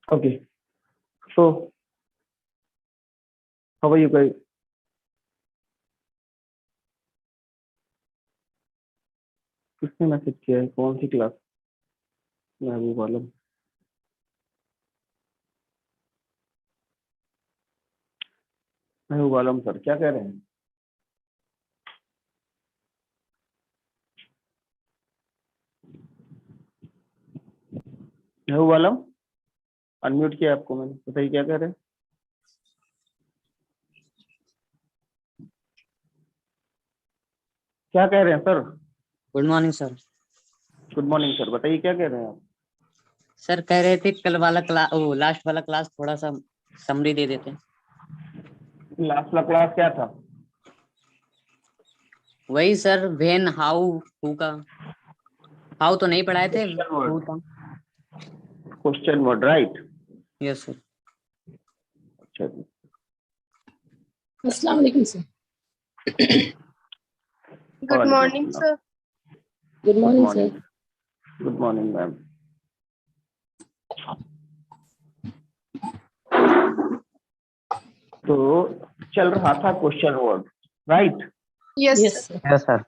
Okay. So, how are you guys? किसने message किया है? कौन सी क्लास? महबूब आलम। महबूब आलम सर क्या कह रहे हैं? महबूब आलम, अनम्यूट किया आपको मैंने, बताइए क्या कह रहे हैं? क्या कह रहे हैं sir? Good morning sir. Good morning sir, बताइए क्या कह रहे हैं आप? सर कह रहे थे कल वाला क्लास, वो लास्ट वाला क्लास थोड़ा सा समरी दे देते। लास्ट वाला क्लास क्या था? वही सर, व्हेन, हाउ, हु का। हाउ तो नहीं पढ़ाए थे, हु था। Question word, right? Yes sir. अच्छा जी। अस्सलाम वालेकुम sir. Good morning sir. Good morning sir. Good morning ma'am. तो चल रहा था question word, right? Yes yes sir. Sir. Yes sir.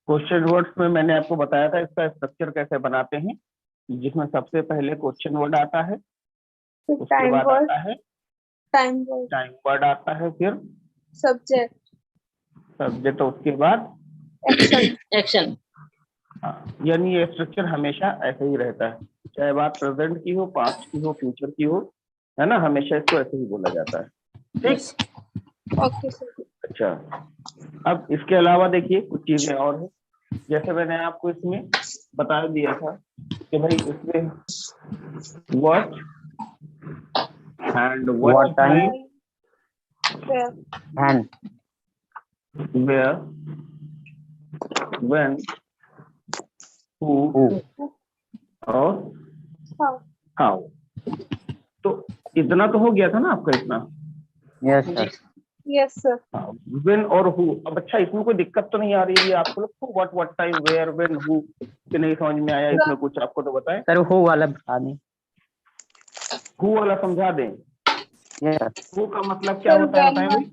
Question words में मैंने आपको बताया था इसका स्ट्रक्चर कैसे बनाते हैं, जिसमें सबसे पहले क्वेश्चन वर्ड आता है, उसके टाइम बाद वर्ड, आता है टाइम वर्ड, टाइम वर्ड आता है, फिर सब्जेक्ट, सब्जेक्ट, उसके बाद एक्शन। एक्शन। यानी ये स्ट्रक्चर हमेशा ऐसे ही रहता है, चाहे बात प्रेजेंट की हो, पास्ट की हो, फ्यूचर की हो, है ना? हमेशा इसको ऐसे ही बोला जाता है, ठीक? Okay sir. अच्छा, अब इसके अलावा देखिए कुछ चीजें और है, जैसे मैंने आपको इसमें बता दिया था कि भाई इसमें what and what time, and where, when, who और हाउ। तो इतना तो हो गया था ना आपका इतना? Yes sir. Yes sir. When और हु। अब अच्छा, इसमें कोई दिक्कत तो नहीं आ रही है आपको लोग को? What time, where, when, who कि नहीं समझ में आया इसमें कुछ? आपको तो बताएं। सर हु वाला बता दें। हु वाला समझा दें। यस हु का मतलब क्या होता है बताएं भाई?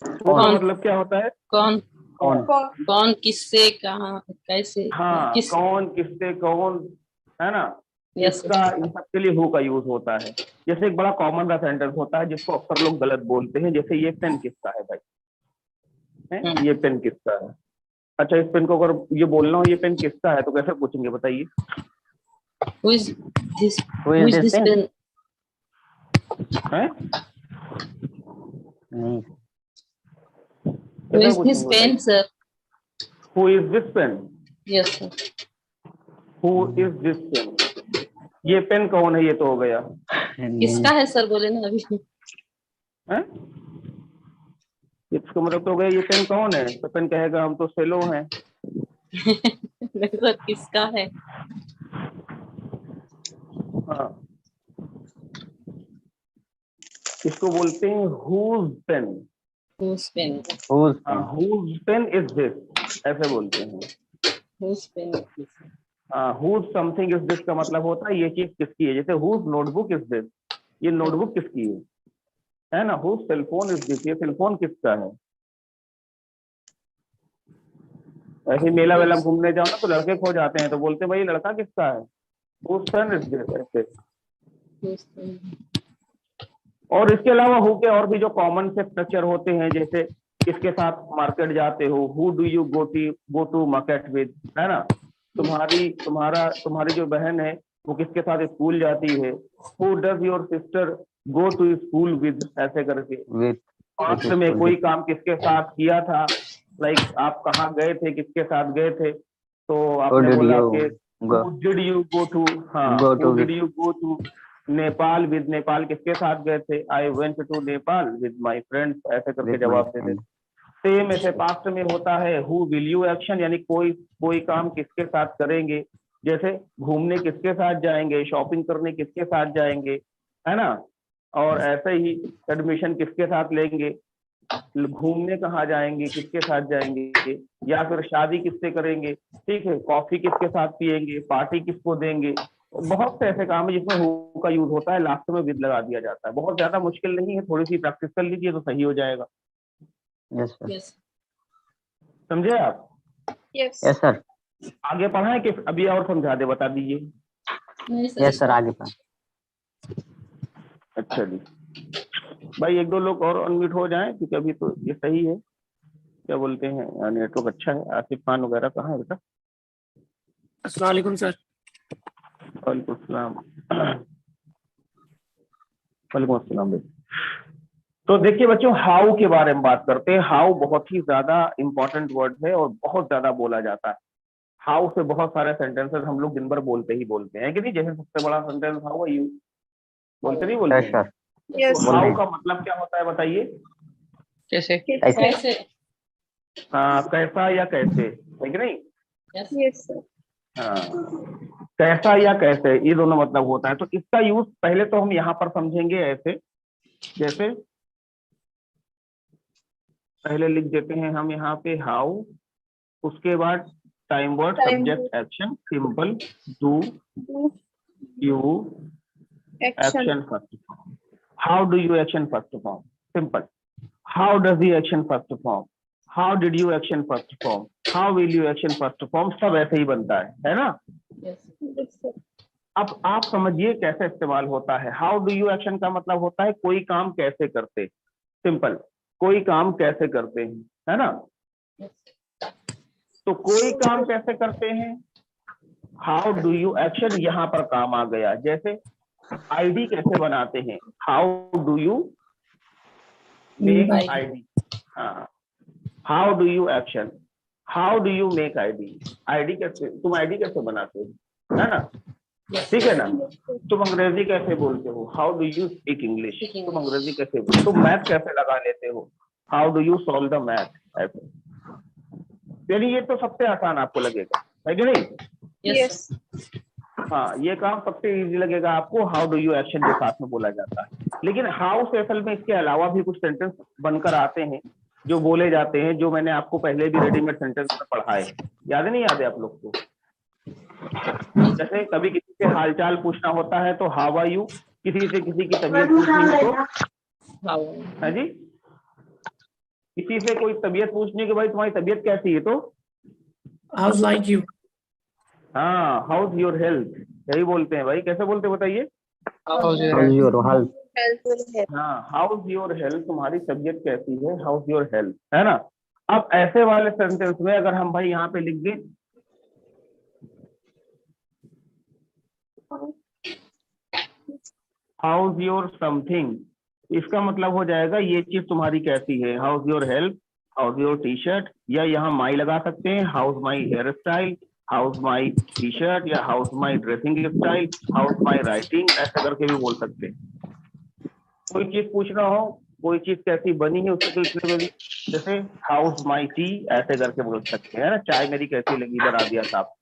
हु का मतलब क्या होता है? कौन कौन। कौन किससे कहाँ कैसे हाँ, किस। कौन, किससे, कौन, है ना? यस इसका, इन सब के लिए हु का यूज होता है। जैसे एक बड़ा कॉमन सा सेंटेंस होता है जिसको अक्सर लोग गलत बोलते हैं, जैसे ये पेन किसका है भाई? है? ये पेन किसका है? अच्छा, इस पेन को अगर ये बोलना हो ये पेन किसका है तो कैसे पूछेंगे बताइए? Who is this Who is this pen? Pen. हैं? नहीं। हु कैसे इज दिस पूछेंगे पेन बताइए? Sir. Who is this pen? Yes sir. Who is this pen? ये पेन कौन है, ये तो हो गया। किसका है सर, बोले ना अभी। हैं? इसका मतलब तो हो गया ये पेन कौन है, तो पेन कहेगा हम तो सेलो हैं। सर किसका है। हाँ, इसको बोलते हैं whose pen. Whose pen. Whose हाँ, pen? Whose pen is this, ऐसे बोलते हैं। Whose pen. हाँ, हुज समथिंग इज दिस का मतलब होता है ये चीज किसकी है। जैसे हुज नोटबुक इज दिस, ये नोटबुक किसकी है ना? हुज सेलफोन इज दिस, ये सेलफोन किसका है? ऐसे मेला वेला घूमने जाओ ना तो लड़के खो जाते हैं तो बोलते हैं भाई लड़का किसका है? हुज सन इज दिस, ऐसे। और इसके अलावा हु के और भी जो कॉमन से स्ट्रक्चर होते हैं, जैसे किसके साथ मार्केट जाते हो, who do you go to market with, है ना? तुम्हारी जो बहन है वो किसके साथ स्कूल जाती है? Who does your sister go to school with, ऐसे करके। With पास्ट में कोई काम किसके साथ किया था, लाइक आप कहाँ गए थे, किसके साथ गए थे, तो आपने did बोला you कि go who did you go to, हाँ, go who to did with? You go to Nepal with, Nepal किसके साथ गए थे? I went to Nepal with my friends, ऐसे करके With my जवाब देते। friend. सेम ऐसे पास्ट में होता है हु विल यू एक्शन, यानी कोई काम किसके साथ करेंगे, जैसे घूमने किसके साथ जाएंगे, शॉपिंग करने किसके साथ जाएंगे, है ना? और ऐसे ही एडमिशन किसके साथ लेंगे, घूमने कहाँ जाएंगे, किसके साथ जाएंगे, या फिर शादी किससे करेंगे, ठीक है, कॉफी किसके साथ पिएंगे, पार्टी किसको देंगे। बहुत से ऐसे काम है जिसमें हु का यूज होता है, लास्ट में विद लगा दिया जाता है। बहुत ज्यादा मुश्किल नहीं है, थोड़ी सी प्रैक्टिस कर लीजिए तो सही हो जाएगा। Yes sir. यस समझे आप? Yes. Yes sir. आगे पढ़ाएं कि अभी और समझा दे, बता दीजिए। नहीं सर। यस सर, आगे पर। अच्छा जी, भाई एक दो लोग और अनम्यूट हो जाएं, क्योंकि अभी तो ये सही है, क्या बोलते हैं, नेटवर्क अच्छा है। आसिफ खान वगैरह कहाँ है बेटा? अस्सलाम वालेकुम सर। वालेकुम अस्सलाम। वालेकुम अस्सलाम भाई। तो देखिए बच्चों, हाउ के बारे में बात करते हैं। हाउ बहुत ही ज्यादा इंपॉर्टेंट वर्ड है और बहुत ज्यादा बोला जाता है। हाउ से बहुत सारे सेंटेंसेस हम लोग दिन भर बोलते ही बोलते हैं कि नहीं। जैसे सबसे बड़ा सेंटेंस हाउ आर यू, बोलते नहीं बोलते यस हैं? सर। Yes. तो हाउ का मतलब क्या होता है बताइए? कैसे? कैसे? कैसे? हाँ, कैसा या कैसे, है कि नहीं? Yes Yes, sir. हाँ, कैसा या कैसे, ये दोनों मतलब होता है। तो इसका यूज पहले तो हम यहाँ पर समझेंगे ऐसे, जैसे पहले लिख देते हैं हम यहाँ पे हाउ, उसके बाद time word, Time subject, action, simple, do, Do you, action. action first form. How do you action first form? Simple. How does he action first form? How did you action first form? How will you action first form? सब ऐसे ही बनता है ना? Yes Yes, sir. अब आप समझिए कैसे इस्तेमाल होता है। हाउ डू यू एक्शन का मतलब होता है कोई काम कैसे करते, सिंपल, कोई काम कैसे करते हैं, है ना? तो कोई काम कैसे करते हैं, हाउ डू यू एक्शन यहाँ पर काम आ गया। जैसे आईडी कैसे बनाते हैं, how do you make ID. ID. हाँ, how do you action, how do you make ID. ID कैसे, तुम आईडी कैसे बनाते हो, है ना? ठीक है ना? तुम अंग्रेजी कैसे बोलते हो, how do you speak English. तुम अंग्रेजी कैसे बोलते, तुम मैथ कैसे लगा लेते हो, how do you solve the math. ऐसे, यानी ये तो सबसे आसान आपको लगेगा, है कि नहीं? Yes Yes. हाँ, ये काम सबसे इजी लगेगा आपको, हाउ डू यू एक्शन के साथ में बोला जाता है। लेकिन हाउ से असल में इसके अलावा भी कुछ सेंटेंस बनकर आते हैं जो बोले जाते हैं, जो मैंने आपको पहले भी रेडीमेड सेंटेंस में पढ़ाए हैं। याद नहीं याद है आप लोग को? जैसे कभी किसी से हालचाल पूछना होता है तो हाउ आर यू, किसी से किसी की तबीयत पूछनी हो तो, हाउ है जी, किसी से कोई तबीयत पूछनी है कि भाई तुम्हारी तबीयत कैसी है, तो How's like you? हाँ, हाउज योर हेल्थ, यही बोलते हैं भाई। कैसे बोलते हैं बताइए? How's your How's health? your health? Health will help. हाँ, हाउज योर हेल्थ, तुम्हारी तबीयत कैसी है, हाउज योर हेल्थ, है ना? अब ऐसे वाले सेंटेंस में अगर हम भाई यहाँ पे लिख दें हाउज योर समथिंग, इसका मतलब हो जाएगा ये चीज तुम्हारी कैसी है। How's your health, how's your T shirt, या यहाँ माई लगा सकते हैं, how's my hairstyle, how's my T shirt, या how's my dressing style, how's my writing, ऐसा करके भी बोल सकते हैं। कोई चीज पूछना हो, कोई चीज कैसी बनी है उसके सिलसिले में भी, जैसे हाउस माई टी, ऐसे करके बोल सकते हैं ना। चाय मेरी कैसी लगी, इधर आ दिया साहब,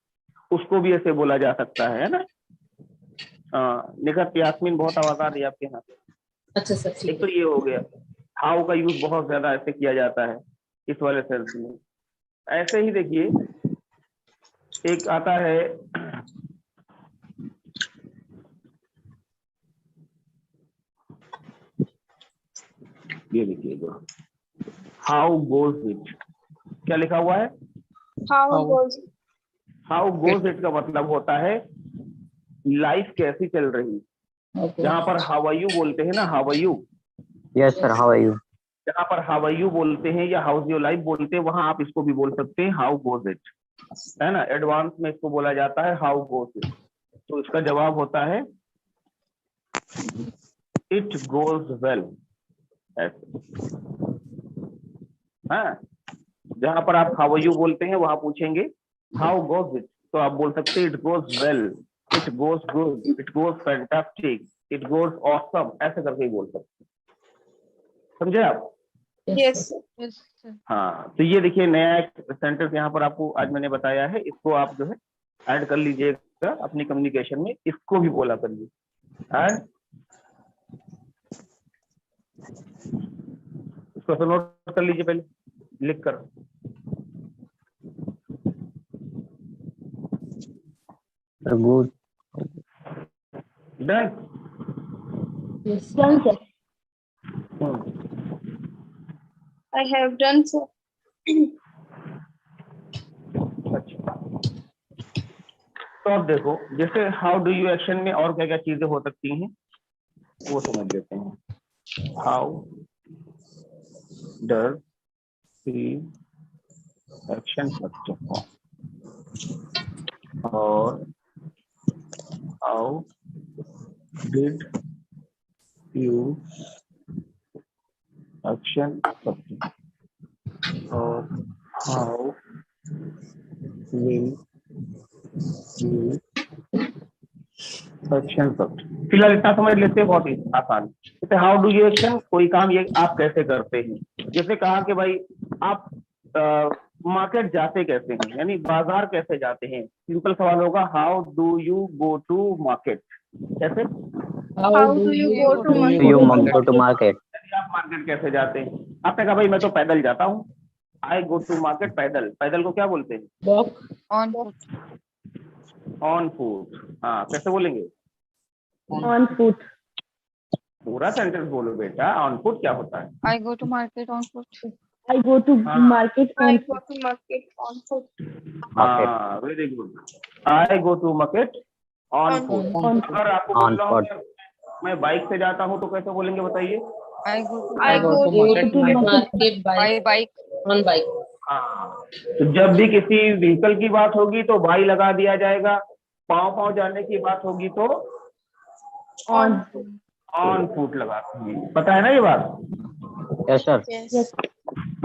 उसको भी ऐसे बोला जा सकता है ना। निखत, यास्मीन बहुत आवाज आ रही है आपके यहाँ। अच्छा सर एक ठीक तो ये हो गया, हाउ का यूज बहुत ज्यादा ऐसे किया जाता है इस वाले सेंस में। ऐसे ही देखिए एक आता है, ये देखिएगा, हाउ गोज इट, क्या लिखा हुआ है? How How? goes it? How goes it का मतलब होता है लाइफ कैसी चल रही। है। जहां पर हाउ आर यू बोलते हैं ना, how are you, Yes sir, how are you? जहां पर हाउ आर यू बोलते हैं या हाउस योर लाइफ बोलते हैं, वहां आप इसको भी बोल सकते हैं हाउ गोज इट, है ना? एडवांस में इसको बोला जाता है हाउ गोज इट। तो इसका जवाब होता है इट गोज वेल, ऐसे। हाँ, जहां पर आप हाउ आर यू बोलते हैं वहां पूछेंगे हाउ गोज इट, तो आप बोल सकते हैं it goes well, it goes good, it goes fantastic, it goes awesome, ऐसे करके ही बोल सकते हैं। समझे आप? Yes, sir. यस हाँ, तो ये देखिए नया एक सेंटेंस यहाँ पर आपको आज मैंने बताया है, इसको आप जो है ऐड कर लीजिएगा अपनी कम्युनिकेशन में, इसको भी बोला करिए। ऐड इसको तो नोट कर लीजिए पहले लिख कर। Good. Done. Yes. Done, sir. I have done, sir. अच्छा, तो अब देखो जैसे हाउ डू यू एक्शन में और क्या क्या चीजें हो सकती हैं वो समझ लेते हैं। How does he action perform और how did you action perform और how will you action perform. फिलहाल इतना समझ लेते हैं, बहुत ही आसान। जैसे हाउ डू यू एक्शन, कोई काम ये आप कैसे करते हैं। जैसे कहा कि भाई आप मार्केट जाते कैसे हैं, यानी बाजार कैसे जाते हैं। सिंपल सवाल होगा how do you go to market. कैसे? How do you go to You market? go to market. यानी आप मार्केट कैसे जाते हैं। आपने कहा भाई मैं तो पैदल जाता हूँ, आई गो टू मार्केट पैदल। पैदल को क्या बोलते हैं? Walk. On foot. On foot. हाँ, कैसे बोलेंगे? On foot. पूरा सेंटेंस बोलो बेटा। ऑन फुट क्या होता है? I go to market on foot. I go to हाँ। market I on go foot. to market on foot. हाँ, very good. I go to market on On foot. On अगर आपको On बोलना हो foot. मैं बाइक से जाता हूँ तो कैसे बोलेंगे बताइए? I go to I go to Market by by bike. on bike. हाँ, तो जब भी किसी व्हीकल की बात होगी तो बाई लगा दिया जाएगा। पाँव पाँव जाने की बात होगी तो on ऑन फुट लगाते हैं। पता है ना ये बात? Yes, sir. yes.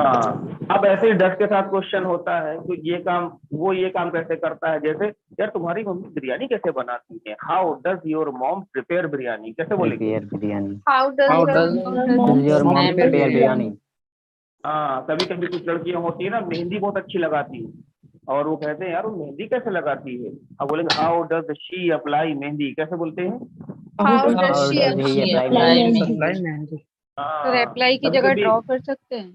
हाँ, अब ऐसे ही डस के साथ क्वेश्चन होता है तो ये काम वो ये काम कैसे करता है। जैसे यार तुम्हारी मम्मी बिरयानी कैसे बनाती है। How does your mom prepare biryani, कैसे बोलेंगे? Prepare biryani. How does How your does Does your mom Ma'am, prepare biryani. biryani? हाँ, कभी कभी कुछ लड़कियां होती है ना मेहंदी बहुत अच्छी लगाती है और वो कहते हैं यार वो मेहंदी कैसे लगाती है। अब बोलेंगे how does she apply mehndi, कैसे बोलते हैं? How How does she does he apply apply mehendi? mehendi? तो हाँ, reply की कभी जगह कभी- draw कर सकते हैं?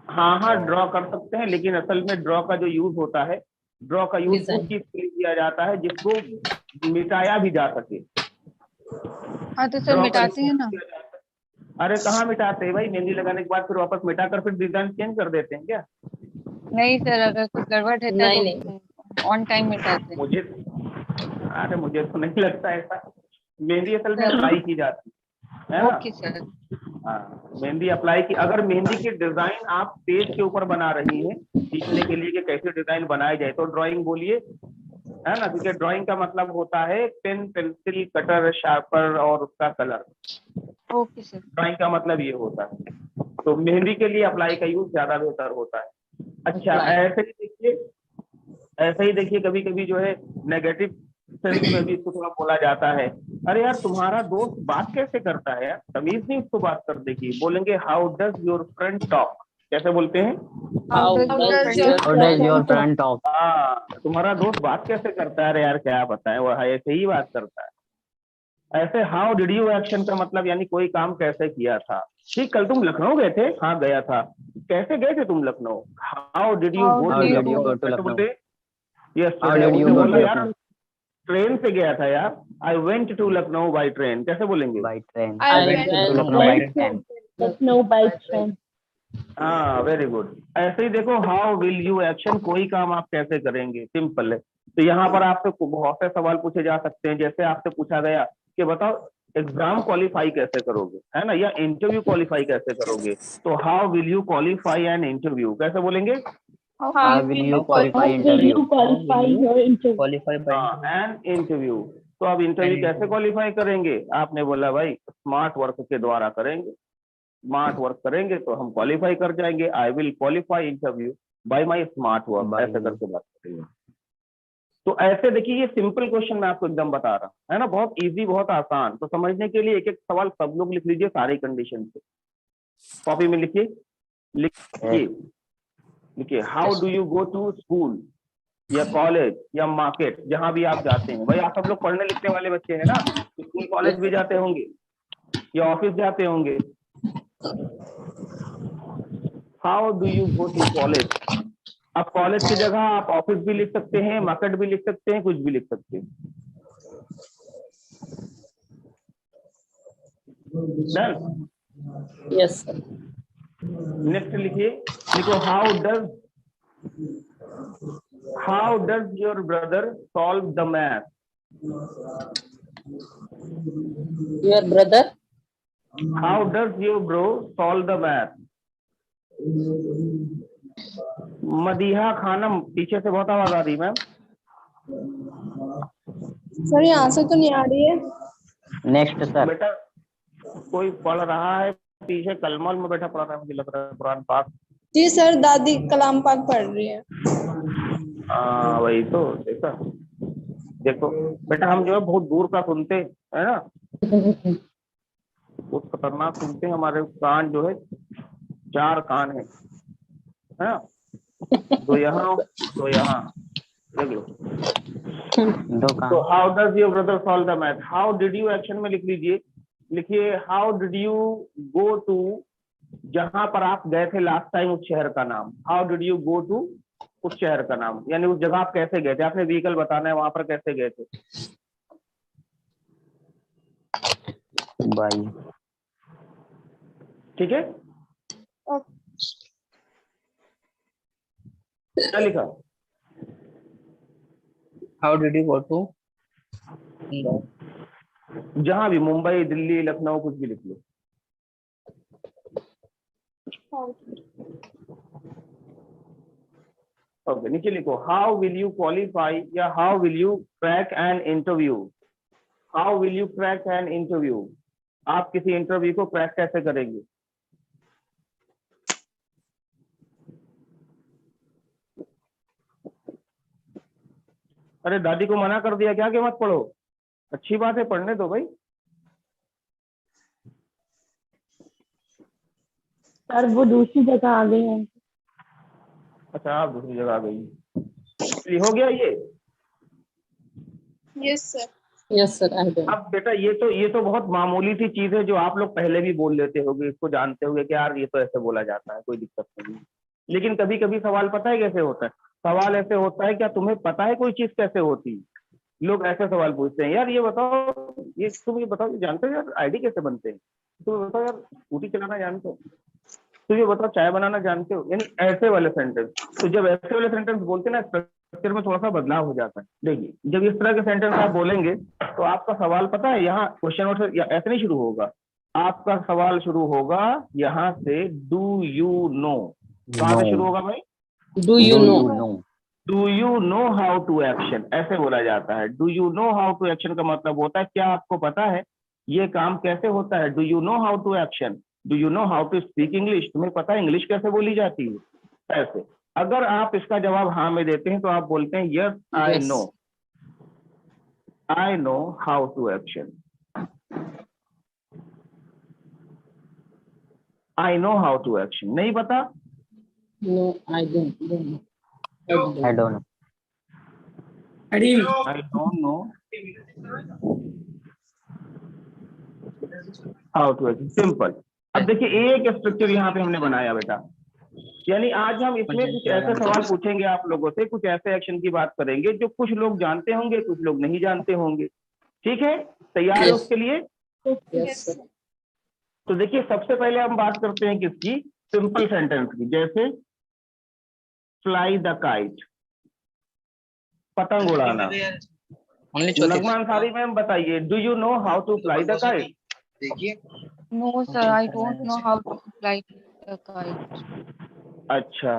हाँ हाँ ड्रॉ कर सकते हैं, लेकिन असल में ड्रॉ का जो यूज होता है, ड्रॉ का यूज Design. उस चीज के लिए किया जाता है जिसको मिटाया भी जा सके। हाँ तो सर Draw का मिटाते हैं use ना। किया जाता है। अरे कहाँ मिटाते हैं भाई, मेहंदी लगाने के बाद फिर वापस मिटा कर फिर डिजाइन चेंज कर देते हैं क्या? नहीं सर, अगर कुछ गड़बड़ रहता है नहीं, तो ऑन टाइम मिटाते हैं। मुझे अरे मुझे तो नहीं लगता ऐसा। मेहंदी असल में अप्लाई की जाती है ना। Okay sir. हाँ, मेहंदी अप्लाई की। अगर मेहंदी की डिजाइन आप पेज के ऊपर बना रही हैं सीखने के लिए कि कैसे डिजाइन बनाई जाए तो ड्राइंग बोलिए, है ना, क्योंकि ड्राइंग का मतलब होता है पेन पेंसिल कटर शार्पर और उसका कलर। Okay sir. ड्राइंग का मतलब ये होता है। तो मेहंदी के लिए अप्लाई का यूज ज्यादा बेहतर होता है। अच्छा, Apply. ऐसे ही देखिए कभी कभी जो है नेगेटिव सेंस में भी इसको थोड़ा बोला जाता है। अरे यार तुम्हारा दोस्त बात कैसे करता है यार, तमीज नहीं उसको बात करने की। बोलेंगे how does your friend talk, कैसे बोलते हैं? How does does your How does your friend talk? हाँ, तुम्हारा दोस्त बात कैसे करता है। अरे यार क्या बताएं, वो ऐसे ही बात करता है। ऐसे हाउ डिड यू एक्शन का मतलब यानी कोई काम कैसे किया था। ठीक, कल तुम लखनऊ गए थे। हाँ गया था। कैसे गए थे तुम Lucknow? How did you How go did to you go to Lucknow? Lucknow? Yes, How did you उसने go बोला to यार Lucknow? ट्रेन से गया था यार। I went to Lucknow by train, कैसे बोलेंगे? By train. I I went went To Lucknow by train. Lucknow by train. हाँ, वेरी गुड। ऐसे ही देखो हाउ विल यू एक्शन, कोई काम आप कैसे करेंगे, सिंपल है। तो यहाँ पर आपसे बहुत से सवाल पूछे जा सकते हैं। जैसे आपसे पूछा गया कि बताओ एग्जाम क्वालिफाई कैसे करोगे, है ना, या इंटरव्यू क्वालिफाई कैसे करोगे। तो how will you qualify an interview, कैसे बोलेंगे? How will you qualify How will interview? you qualify your interview? Qualify by interview. An interview. तो अब इंटरव्यू कैसे क्वालिफाई करेंगे? आपने बोला भाई स्मार्ट वर्क के द्वारा करेंगे। स्मार्ट वर्क करेंगे तो हम क्वालिफाई कर जाएंगे। I will qualify interview by my smart work, By- ऐसे करके बात करेंगे। तो ऐसे देखिए ये सिंपल क्वेश्चन मैं आपको एकदम बता रहा हूँ, है ना, बहुत इजी बहुत आसान। तो समझने के लिए एक एक सवाल सब लोग लिख लीजिए सारी कंडीशन से। कॉपी में लिखिए, लिखिए लिखिए how do you go to school या कॉलेज या मार्केट, जहां भी आप जाते हैं। भाई आप सब लोग पढ़ने लिखने वाले बच्चे हैं ना, स्कूल कॉलेज भी जाते होंगे या ऑफिस जाते होंगे। How do you go to college? अब कॉलेज की जगह आप ऑफिस भी लिख सकते हैं, मार्केट भी लिख सकते हैं, कुछ भी लिख सकते हैं। डन। Yes sir. नेक्स्ट लिखिए, लिखो how does your brother solve the math? Your brother. How does your bro solve the math? Madiha Khanam, पीछे से बहुत आवाज आ रही मैम। सर यहाँ से तो नहीं आ रही है। Next sir. बेटा कोई पढ़ रहा है पीछे, कलमल में बैठा पढ़ रहा है, मुझे लग रहा है कुरान पाक। जी सर, दादी कलाम पाक पढ़ रही है। वही तो देखा। देखो बेटा हम जो है बहुत दूर का सुनते है ना, बहुत खतरनाक सुनते हैं। हमारे कान जो है 4 कान है ना, 2 यहाँ 2 यहाँ, देख लो। 2 तो कान। How does your brother solve the math? How did you action में लिख लीजिए, लिखिए how did you go to, जहां पर आप गए थे लास्ट टाइम उस शहर का नाम। How did you go to, उस शहर का नाम, यानी उस जगह आप कैसे गए थे, आपने व्हीकल बताना है, वहां पर कैसे गए थे। बाई। ठीक है, क्या लिखा? How did you go to? जहां भी, मुंबई, दिल्ली, लखनऊ, कुछ भी लिख लो। ओके, नीचे लिखो हाउ विल यू क्वालिफाई या how will you crack an interview. How will you crack an interview, आप किसी इंटरव्यू को क्रैक कैसे करेंगे? अरे दादी को मना कर दिया क्या कि मत पढ़ो? अच्छी बात है, पढ़ने दो भाई। सर वो दूसरी जगह आ गए हैं। अच्छा आप दूसरी जगह आ गई, हो गया ये। Yes sir. Yes sir, I do. अब बेटा ये तो बहुत मामूली सी चीज है जो आप लोग पहले भी बोल लेते होगे, इसको जानते होगे कि यार ये तो ऐसे बोला जाता है, कोई दिक्कत नहीं। लेकिन कभी कभी सवाल पता है कैसे होता है? सवाल ऐसे होता है, क्या तुम्हें पता है कोई चीज कैसे होती? लोग ऐसे सवाल पूछते हैं, यार ये बताओ, ये तुम ये बताओ, ये जानते हो यार आईडी कैसे बनते हैं? तुम बताओ यार स्कूटी चलाना जानते हो? तो ये बताओ चाय बनाना जानते हो? यानी ऐसे वाले सेंटेंस। तो जब ऐसे वाले सेंटेंस बोलते हैं ना, स्ट्रक्चर में थोड़ा सा बदलाव हो जाता है। देखिए जब इस तरह के सेंटेंस आप बोलेंगे तो आपका सवाल पता है, यहाँ क्वेश्चन वर्ड से ऐसे नहीं शुरू होगा, आपका सवाल शुरू होगा यहाँ से, डू यू नो। कहाँ से शुरू होगा भाई? Do you know. Do you know how to action, ऐसे बोला जाता है। Do you know how to action का मतलब होता है क्या आपको पता है ये काम कैसे होता है? Do you know how to action, do you know how to speak English, तुम्हें पता है इंग्लिश कैसे बोली जाती है? ऐसे अगर आप इसका जवाब हाँ में देते हैं तो आप बोलते हैं yes I know, I know how to action, I know how to action. नहीं पता? No I don't. I don't know. I don't know how to action, simple. अब देखिए एक स्ट्रक्चर यहाँ पे हमने बनाया बेटा, यानी आज हम इसमें कुछ ऐसे सवाल पूछेंगे आप लोगों से, कुछ ऐसे एक्शन की बात करेंगे जो कुछ लोग जानते होंगे, कुछ लोग नहीं जानते होंगे। ठीक है, तैयार है उसके लिए? Yes sir. तो देखिए सबसे पहले हम बात करते हैं किसकी? सिंपल सेंटेंस की, जैसे फ्लाई द काइट, पतंग उड़ाना। नगमा अंसारी मैम बताइए, do you know how to fly the kite? No sir, I don't know how to fly the kite. अच्छा,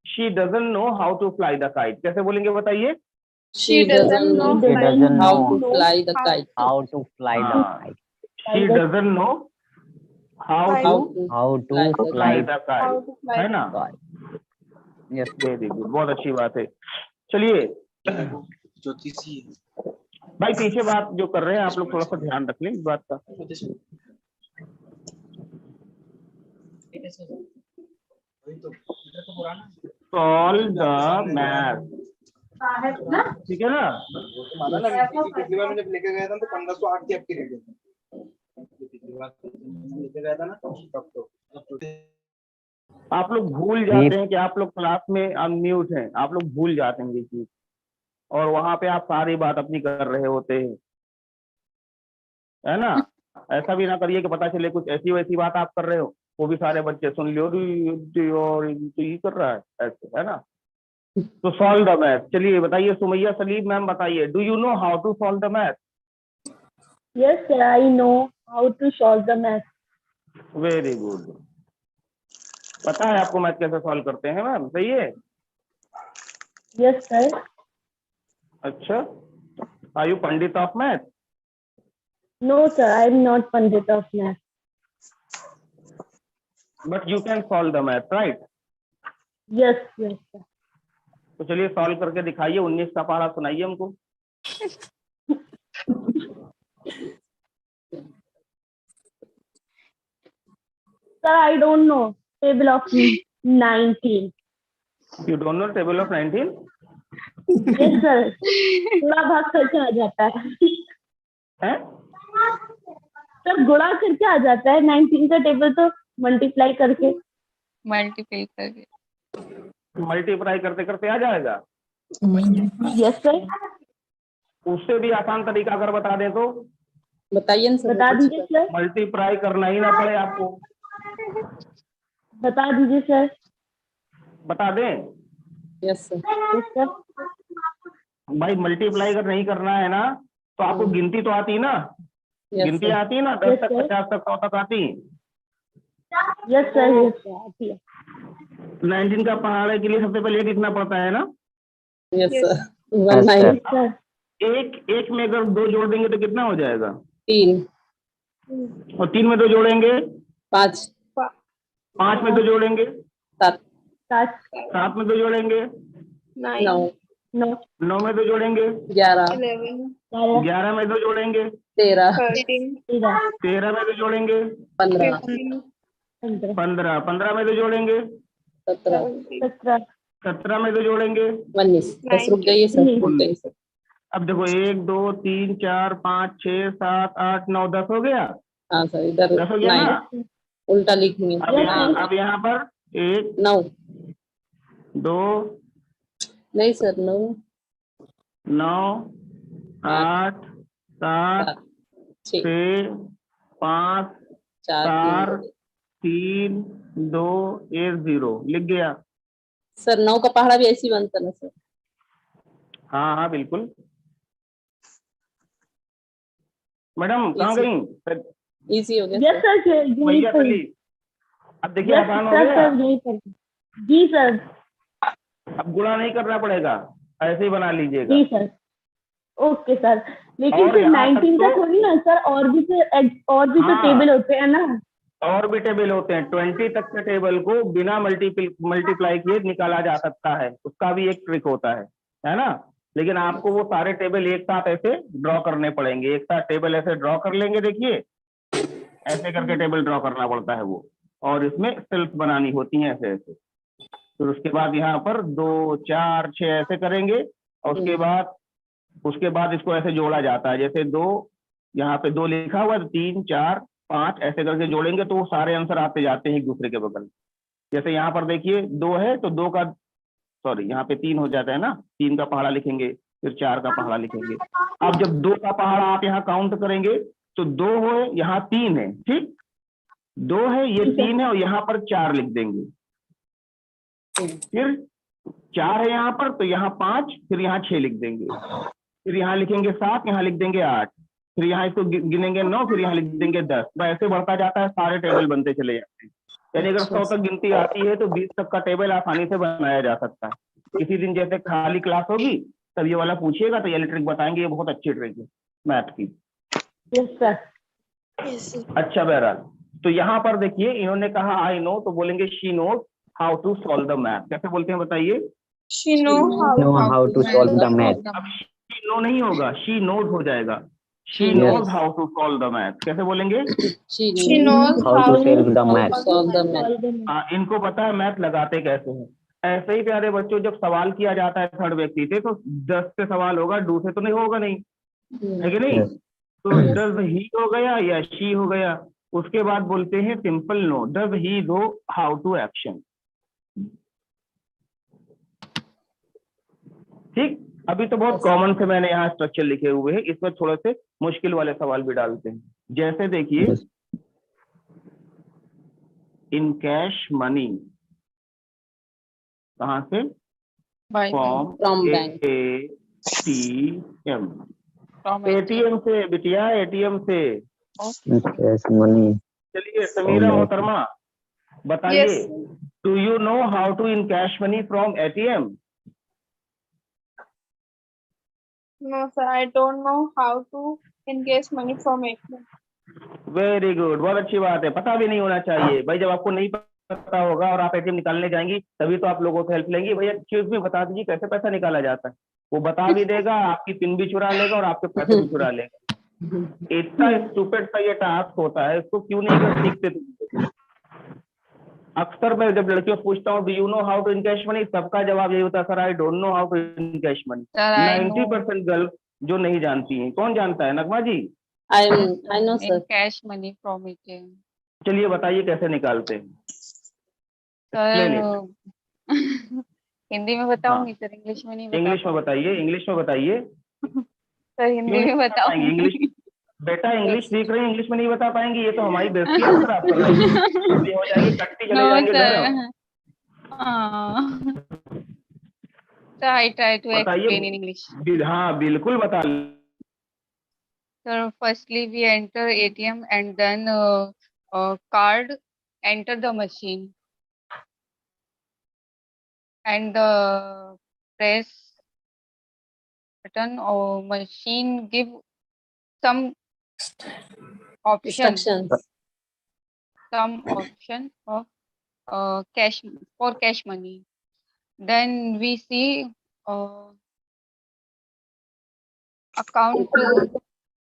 she doesn't know how to fly the kite, कैसे बोलेंगे बताइए? She doesn't know She doesn't how know to fly the kite. how to fly the kite. She doesn't know how to How to fly fly the kite, है ना? kite. Yes. Very good, बहुत अच्छी बात है। चलिए भाई पीछे बात जो कर रहे हैं आप लोग थोड़ा सा ध्यान रख लें इस बात का। सॉल्व द मैथ, ठीक है ना? पिछली बार जब लेके गया था तो 1508 की आपकी रेट पिछली बार लेके गया था ना तब तो आप लोग भूल जाते हैं कि आप लोग क्लास में अनम्यूट हैं, आप लोग भूल जाते हैं ये चीज, और वहां पे आप सारी बात अपनी कर रहे होते हैं, है ना। ऐसा भी ना करिए कि पता चले कुछ ऐसी वैसी बात आप कर रहे हो, वो भी सारे बच्चे सुन लियो और तो ये कर रहा है ऐसे, है ना। तो सॉल्व द मैथ, चलिए बताइए सुमैया सलीम मैम बताइए, do you know how to solve the math? Yes, sir. I know how to solve the math. Very good, पता है आपको मैथ कैसे सॉल्व करते हैं मैम, सही है। Yes, sir. अच्छा, are you pandit of math? No, sir. I am not Pandit of math. But you can solve the math, right. Yes, yes, sir. तो चलिए सॉल्व करके दिखाइए, 19 का पहाड़ा सुनाइए हमको। Sir, I don't know. Table of 19. You don't know table of 19? Yes, sir. थोड़ा भाग करके आ जाता है। हैं? सर गुणा करके आ जाता है, 19 का टेबल तो मल्टीप्लाई करके। मल्टीप्लाई करके। मल्टीप्लाई करते करते आ जाएगा। Yes sir. उससे भी आसान तरीका अगर बता दें तो बताइए ना सर। बता दीजिए सर। मल्टीप्लाई करना ही ना पड़े आपको, बता दीजिए सर। बता दें? Yes sir. Yes sir. भाई मल्टीप्लाई अगर नहीं करना है ना तो आपको गिनती तो आती ना, यस गिनती सर। आती है ना, 10 तक 50 तक 100 तक आती। यस सर, यस सर आती है। 19 का पहाड़े के लिए सबसे पहले ये लिखना पड़ता है ना। Yes sir. 19 yes sir. एक में अगर 2 जोड़ देंगे तो कितना हो जाएगा? 3 और 3 में 2 जोड़ेंगे 5 5 में 2 जोड़ेंगे 7 7 7 में 2 जोड़ेंगे 9 9 9 में 2 जोड़ेंगे 11 11 में 2 जोड़ेंगे 13 13 में 2 जोड़ेंगे 15 15 में 2 जोड़ेंगे 17 17 17 में 2 जोड़ेंगे 19 बस रुक जाइए सर, रुक जाइए सर। अब देखो 1 2 3 4 5 6 7 8 9 10 हो गया। हाँ सर, इधर 10 हो गया ना। 9 उल्टा लिखेंगे। अब यहाँ पर 1 9 2 नहीं सर, 9 9 8 7 6 6 5 4 3 2 1 0 लिख गया। सर 9 का पहाड़ा भी ऐसे ही बनता ना सर? हाँ हाँ बिल्कुल। मैडम कहाँ गई? इजी हो गया यस सर। यही भैया पर। चली। अब देखिए यस आसान हो सर, गया। सर यही पर। जी सर। अब गुणा नहीं करना पड़ेगा, ऐसे ही बना लीजिएगा। जी सर। Okay sir. लेकिन और फिर यहाँ तक 19 का तो- थोड़ी ना सर, और भी तो हाँ। टेबल होते हैं ना। और भी टेबल होते हैं, 20 तक के टेबल को बिना मल्टीप्लाई किए निकाला जा सकता है, उसका भी एक ट्रिक होता है ना। लेकिन आपको वो सारे टेबल एक साथ ऐसे ड्रॉ करने पड़ेंगे, एक साथ टेबल ऐसे ड्रॉ कर लेंगे। देखिए ऐसे करके टेबल ड्रॉ करना पड़ता है वो, और इसमें सेल्स बनानी होती हैं ऐसे ऐसे। फिर उसके बाद यहाँ पर 2 4 6 ऐसे करेंगे, और उसके बाद इसको ऐसे जोड़ा जाता है। जैसे 2 यहाँ पे 2 लिखा हुआ है, 3 4 5 ऐसे करके जोड़ेंगे तो वो सारे आंसर आते जाते हैं एक दूसरे के बगल। जैसे यहाँ पर देखिए 2 है तो 2 का सॉरी यहाँ पे 3 हो जाता है ना, 3 का पहाड़ा लिखेंगे, फिर 4 का पहाड़ा लिखेंगे। अब जब 2 का पहाड़ा आप यहाँ काउंट करेंगे तो 2 हो, यहाँ 3 है, ठीक 2 है, ये 3 है, और यहाँ पर 4 लिख देंगे। फिर 4 है यहाँ पर तो यहाँ 5, फिर यहाँ 6 लिख देंगे, फिर यहाँ लिखेंगे 7, यहाँ लिख देंगे 8, फिर यहाँ इसको गिनेंगे 9, फिर यहाँ लिख देंगे 10। ऐसे बढ़ता जाता है, सारे टेबल बनते चले जाते हैं। यानी अगर 100 तक गिनती आती है तो 20 तक का टेबल आसानी से बनाया जा सकता है। किसी दिन जैसे खाली क्लास होगी तब ये वाला पूछिएगा तो ये ट्रिक बताएंगे, ये बहुत अच्छी ट्रिक है मैथ की। Yes sir. अच्छा बहरहाल, तो यहाँ पर देखिए इन्होंने कहा आई नो, तो बोलेंगे she knows how to solve the math. कैसे बोलते हैं बताइए? She know how to solve the math. अब शी नो नहीं होगा, शी नोज हो जाएगा। She knows how to solve the math. कैसे बोलेंगे? she knows How to solve the math. solve the math. इनको पता है मैथ लगाते कैसे हैं। ऐसे ही प्यारे बच्चों, जब सवाल किया जाता है थर्ड व्यक्ति से तो 10 से सवाल होगा, डू से तो नहीं होगा, नहीं है कि नहीं? तो डज ही हो गया या शी हो गया। उसके बाद बोलते हैं simple no, does he do how to action. ठीक, अभी तो बहुत कॉमन से मैंने यहाँ स्ट्रक्चर लिखे हुए हैं, इसमें थोड़े से मुश्किल वाले सवाल भी डालते हैं। जैसे देखिए, इन कैश मनी, कहाँ से? By from From bank. ATM। from ATM से बिटिया, ATM से। कैश मनी चलिए समीरा मोहतरमा बताइए, Yes. Do you know how to encash money from ATM? No, sir. I don't know how to engage money from ATM. Very good, बहुत अच्छी बात है। पता भी नहीं होना चाहिए भाई, जब आपको नहीं पता होगा और आप ATM निकालने जाएंगी तभी तो आप लोगों को हेल्प लेंगी, भैया चीज भी बता दीजिए कैसे पैसा निकाला जाता है। वो बता भी देगा, आपकी पिन भी चुरा लेगा और आपके पैसे भी चुरा लेगा। इतना स्टूपिड सा ये टास्क होता है, इसको क्यों नहीं कर सीखते तुम? अक्सर मैं जब लड़कियों से पूछता हूँ do you know how to encash money, सबका जवाब यही होता है sir I don't know how to encash money. Sir, I 90% girl जो नहीं जानती हैं। कौन जानता है? नगमा जी, I know, in sir. cash money from ATM. चलिए बताइए कैसे निकालते हैं। सर Explain हिंदी में बताऊंगी सर, इंग्लिश में नहीं बता इंग्लिश में बताइए, इंग्लिश में बताइए। सर हिंदी क्यों नहीं में बता पाएंगे? बताऊंगी। इंग्लिश बेटा इंग्लिश सीख रहे हैं, इंग्लिश में नहीं बता पाएंगे, ये तो हमारी बेइज्जती है सर आप कर रहे हैं। ये हो जाएगी कट्टी, चले No, जाएंगे घर। sir. So I try to explain in English. हाँ बिल्कुल बता। So firstly we enter ATM and then card enter the machine and press button or machine give some option, Instructions. of cash for cash money. Then we see account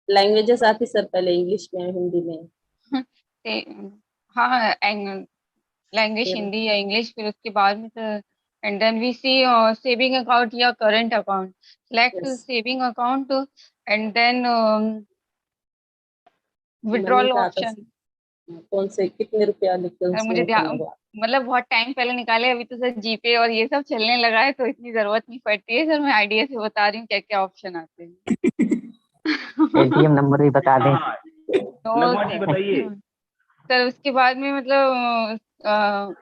Languages आती sir, पहले English में हिंदी में। हाँ language फिर? हिंदी या English, फिर उसके बाद में तो and then we see saving account या current account, select Yes. Saving account and then withdrawal Money का ऑप्शन। आता कौन से कितने रुपया लिखते हैं मुझे उसमें ध्यान होगा। मतलब बहुत टाइम पहले निकाले, अभी तो सर जीपे और ये सब चलने लगा है तो इतनी जरूरत नहीं पड़ती है सर, मैं आइडिया से बता रही हूँ क्या क्या ऑप्शन आते हैं। एटीएम नंबर भी बता दें। हाँ, नगमा जी बताइए। सर उसके बाद में मतलब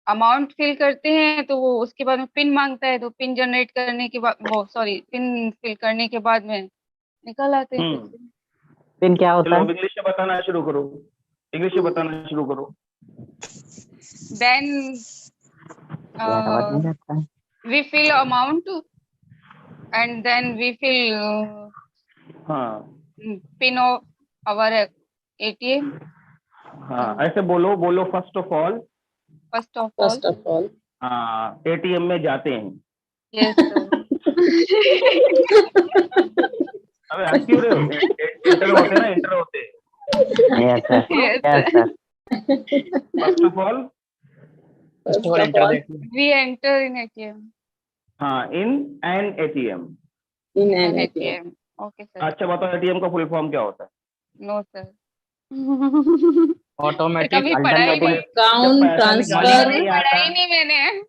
अमाउंट फिल करते हैं तो वो उसके बाद में पिन मांगता है, तो पिन जनरेट करने के बाद वो पिन फिल करने के बाद में निकल आते हैं। पिन क्या होता चलो है? अब इंग्लिश में बताना शुरू करो, इंग्लिश में बताना शुरू करो। देन समझ नहीं आता है। We fill amount and then we fill हाँ पिन ऑफ आवर ATM। हाँ ऐसे बोलो, बोलो first of all. First of first all of all हाँ ATM में जाते हैं। यस अबे हंस क्यों रहे हो? इंटर होते ना, इंटर होते। Yes sir, yes sir. First of all we enter in ATM। हाँ in an ATM। In an ATM okay sir. अच्छा बताओ ATM का फुल फॉर्म क्या होता है? नो सर ऑटोमेटिक कभी पढ़ाई नहीं, अकाउंट ट्रांसफर पढ़ाई नहीं मैंने।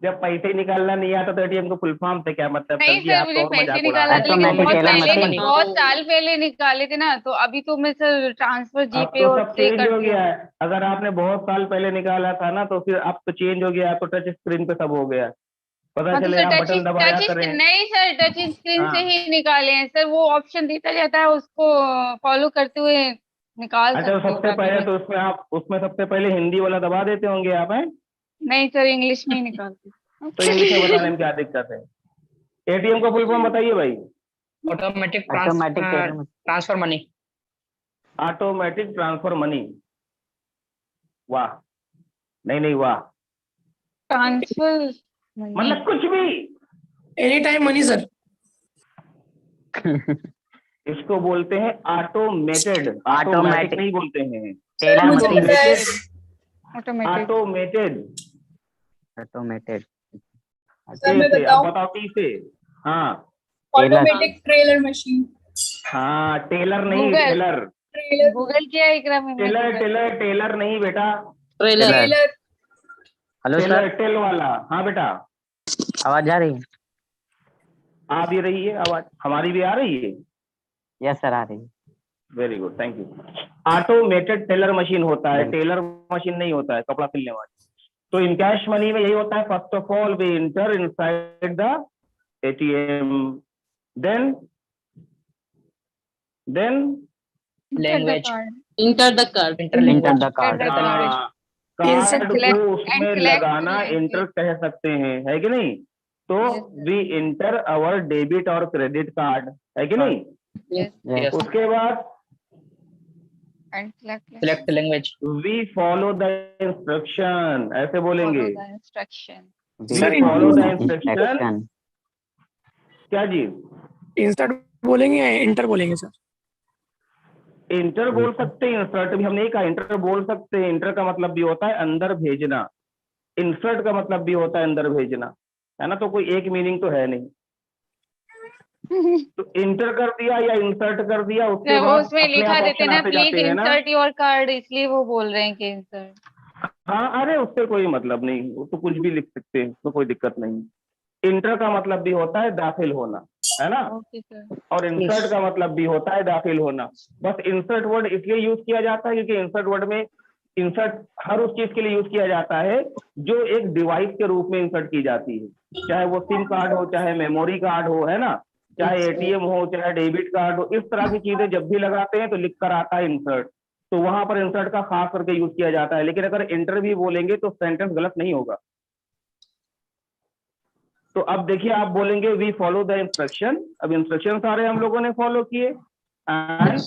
जब पैसे निकालना नहीं आता तो ATM का फुल फॉर्म से क्या मतलब? नहीं सर जी, सर आप मुझे तो और पैसे मजाक उड़ा निकालना रहे था, हैं। लेकिन बहुत Automatic पहले machine। बहुत साल पहले निकाले थे ना, तो अभी तो मैं सर ट्रांसफर अब जीपे तो और सब पे चेंज हो करती गया हूँ। है। अगर आपने बहुत साल पहले निकाला था ना तो फिर अब तो चेंज हो गया, तो टच स्क्रीन पे सब हो गया। पता हाँ तो चले सर आप बटन दबाया करें। नहीं सर टच स्क्रीन से हाँ। ही निकाले हैं सर, वो ऑप्शन देता जाता है, उसको फॉलो करते हुए निकाल अच्छा तो सकते हो सबसे ताकि पहले मैं- तो उसमें सबसे पहले हिंदी वाला दबा देते होंगे आप, हैं? नहीं सर इंग्लिश में ही निकालती। तो इंग्लिश में बताने में क्या दिक्कत है? ATM का फुल फॉर्म बताइए भाई। Automatic automatic transfer money. Automatic transfer money. वाह, नहीं नहीं वाह, ट्रांसफर मतलब कुछ भी। Any time money sir. इसको बोलते हैं ऑटोमेटेड। Automatic Automatic। नहीं बोलते हैं, teller machine. Automatic. Automated. Automated. Sir मैं से अब बताऊं, बताओ टी से। हाँ ऑटोमेटिक ट्रेलर मशीन। हाँ टेलर नहीं, गूगल। टेलर। ट्रेलर गूगल किया इकरा में टेलर टेलर टेलर नहीं बेटा, trailer trailer hello teller sir, tell वाला। हाँ बेटा, आवाज आ रही है? आ भी रही है आवाज, हमारी भी आ रही है। यस सर, आ रही है। Very good, thank you. Automated teller machine होता है, Thank टेलर मशीन नहीं होता है कपड़ा सिलने वाली। तो इन कैश मनी में यही होता है, first of all we enter inside the ATM, then Language. Enter the card. Enter the card. Enter the language. Card को Select उसमें and select लगाना language. इंटर कह सकते हैं, है कि नहीं? तो Yes, sir. We enter our debit और क्रेडिट कार्ड, है कि नहीं? Yes, Yes. उसके बाद and select Select the language. We follow the instruction, ऐसे बोलेंगे। follow the instruction. We Sir, follow the instruction. instruction। क्या जी? इंसर्ट बोलेंगे या इंटर बोलेंगे सर? इंटर बोल सकते हैं, इंसर्ट भी हम नहीं कहा, इंटर बोल सकते हैं। इंटर का मतलब भी होता है अंदर भेजना, इंसर्ट का मतलब भी होता है अंदर भेजना, है ना? तो कोई एक मीनिंग तो है नहीं। तो इंटर कर दिया या इंसर्ट कर दिया, उसके वो बाद उसमें अपने लिखा आप देते ऑप्शन ना, आते प्लीज जाते हैं ना। इंसर्ट योर कार्ड, इसलिए वो बोल रहे हैं कि इंसर्ट। हाँ, अरे उससे कोई मतलब नहीं, वो तो कुछ भी लिख सकते हैं, तो कोई दिक्कत नहीं। इंटर का मतलब भी होता है दाखिल होना, है ना? Okay sir. और इंसर्ट का मतलब भी होता है दाखिल होना। बस इंसर्ट वर्ड इसलिए यूज किया जाता है क्योंकि इंसर्ट वर्ड में इंसर्ट हर उस चीज के लिए यूज किया जाता है जो एक डिवाइस के रूप में इंसर्ट की जाती है, चाहे वो सिम कार्ड हो, चाहे मेमोरी कार्ड हो, है ना, चाहे एटीएम हो, चाहे डेबिट कार्ड हो। इस तरह की चीजें जब भी लगाते हैं तो लिख कर आता है इंसर्ट, तो वहां पर इंसर्ट का खास करके यूज किया जाता है। लेकिन अगर इंटर भी बोलेंगे तो सेंटेंस गलत नहीं होगा। तो अब देखिए, आप बोलेंगे वी फॉलो द इंस्ट्रक्शन। अब इंस्ट्रक्शन सारे हम लोगों ने फॉलो किए, एंड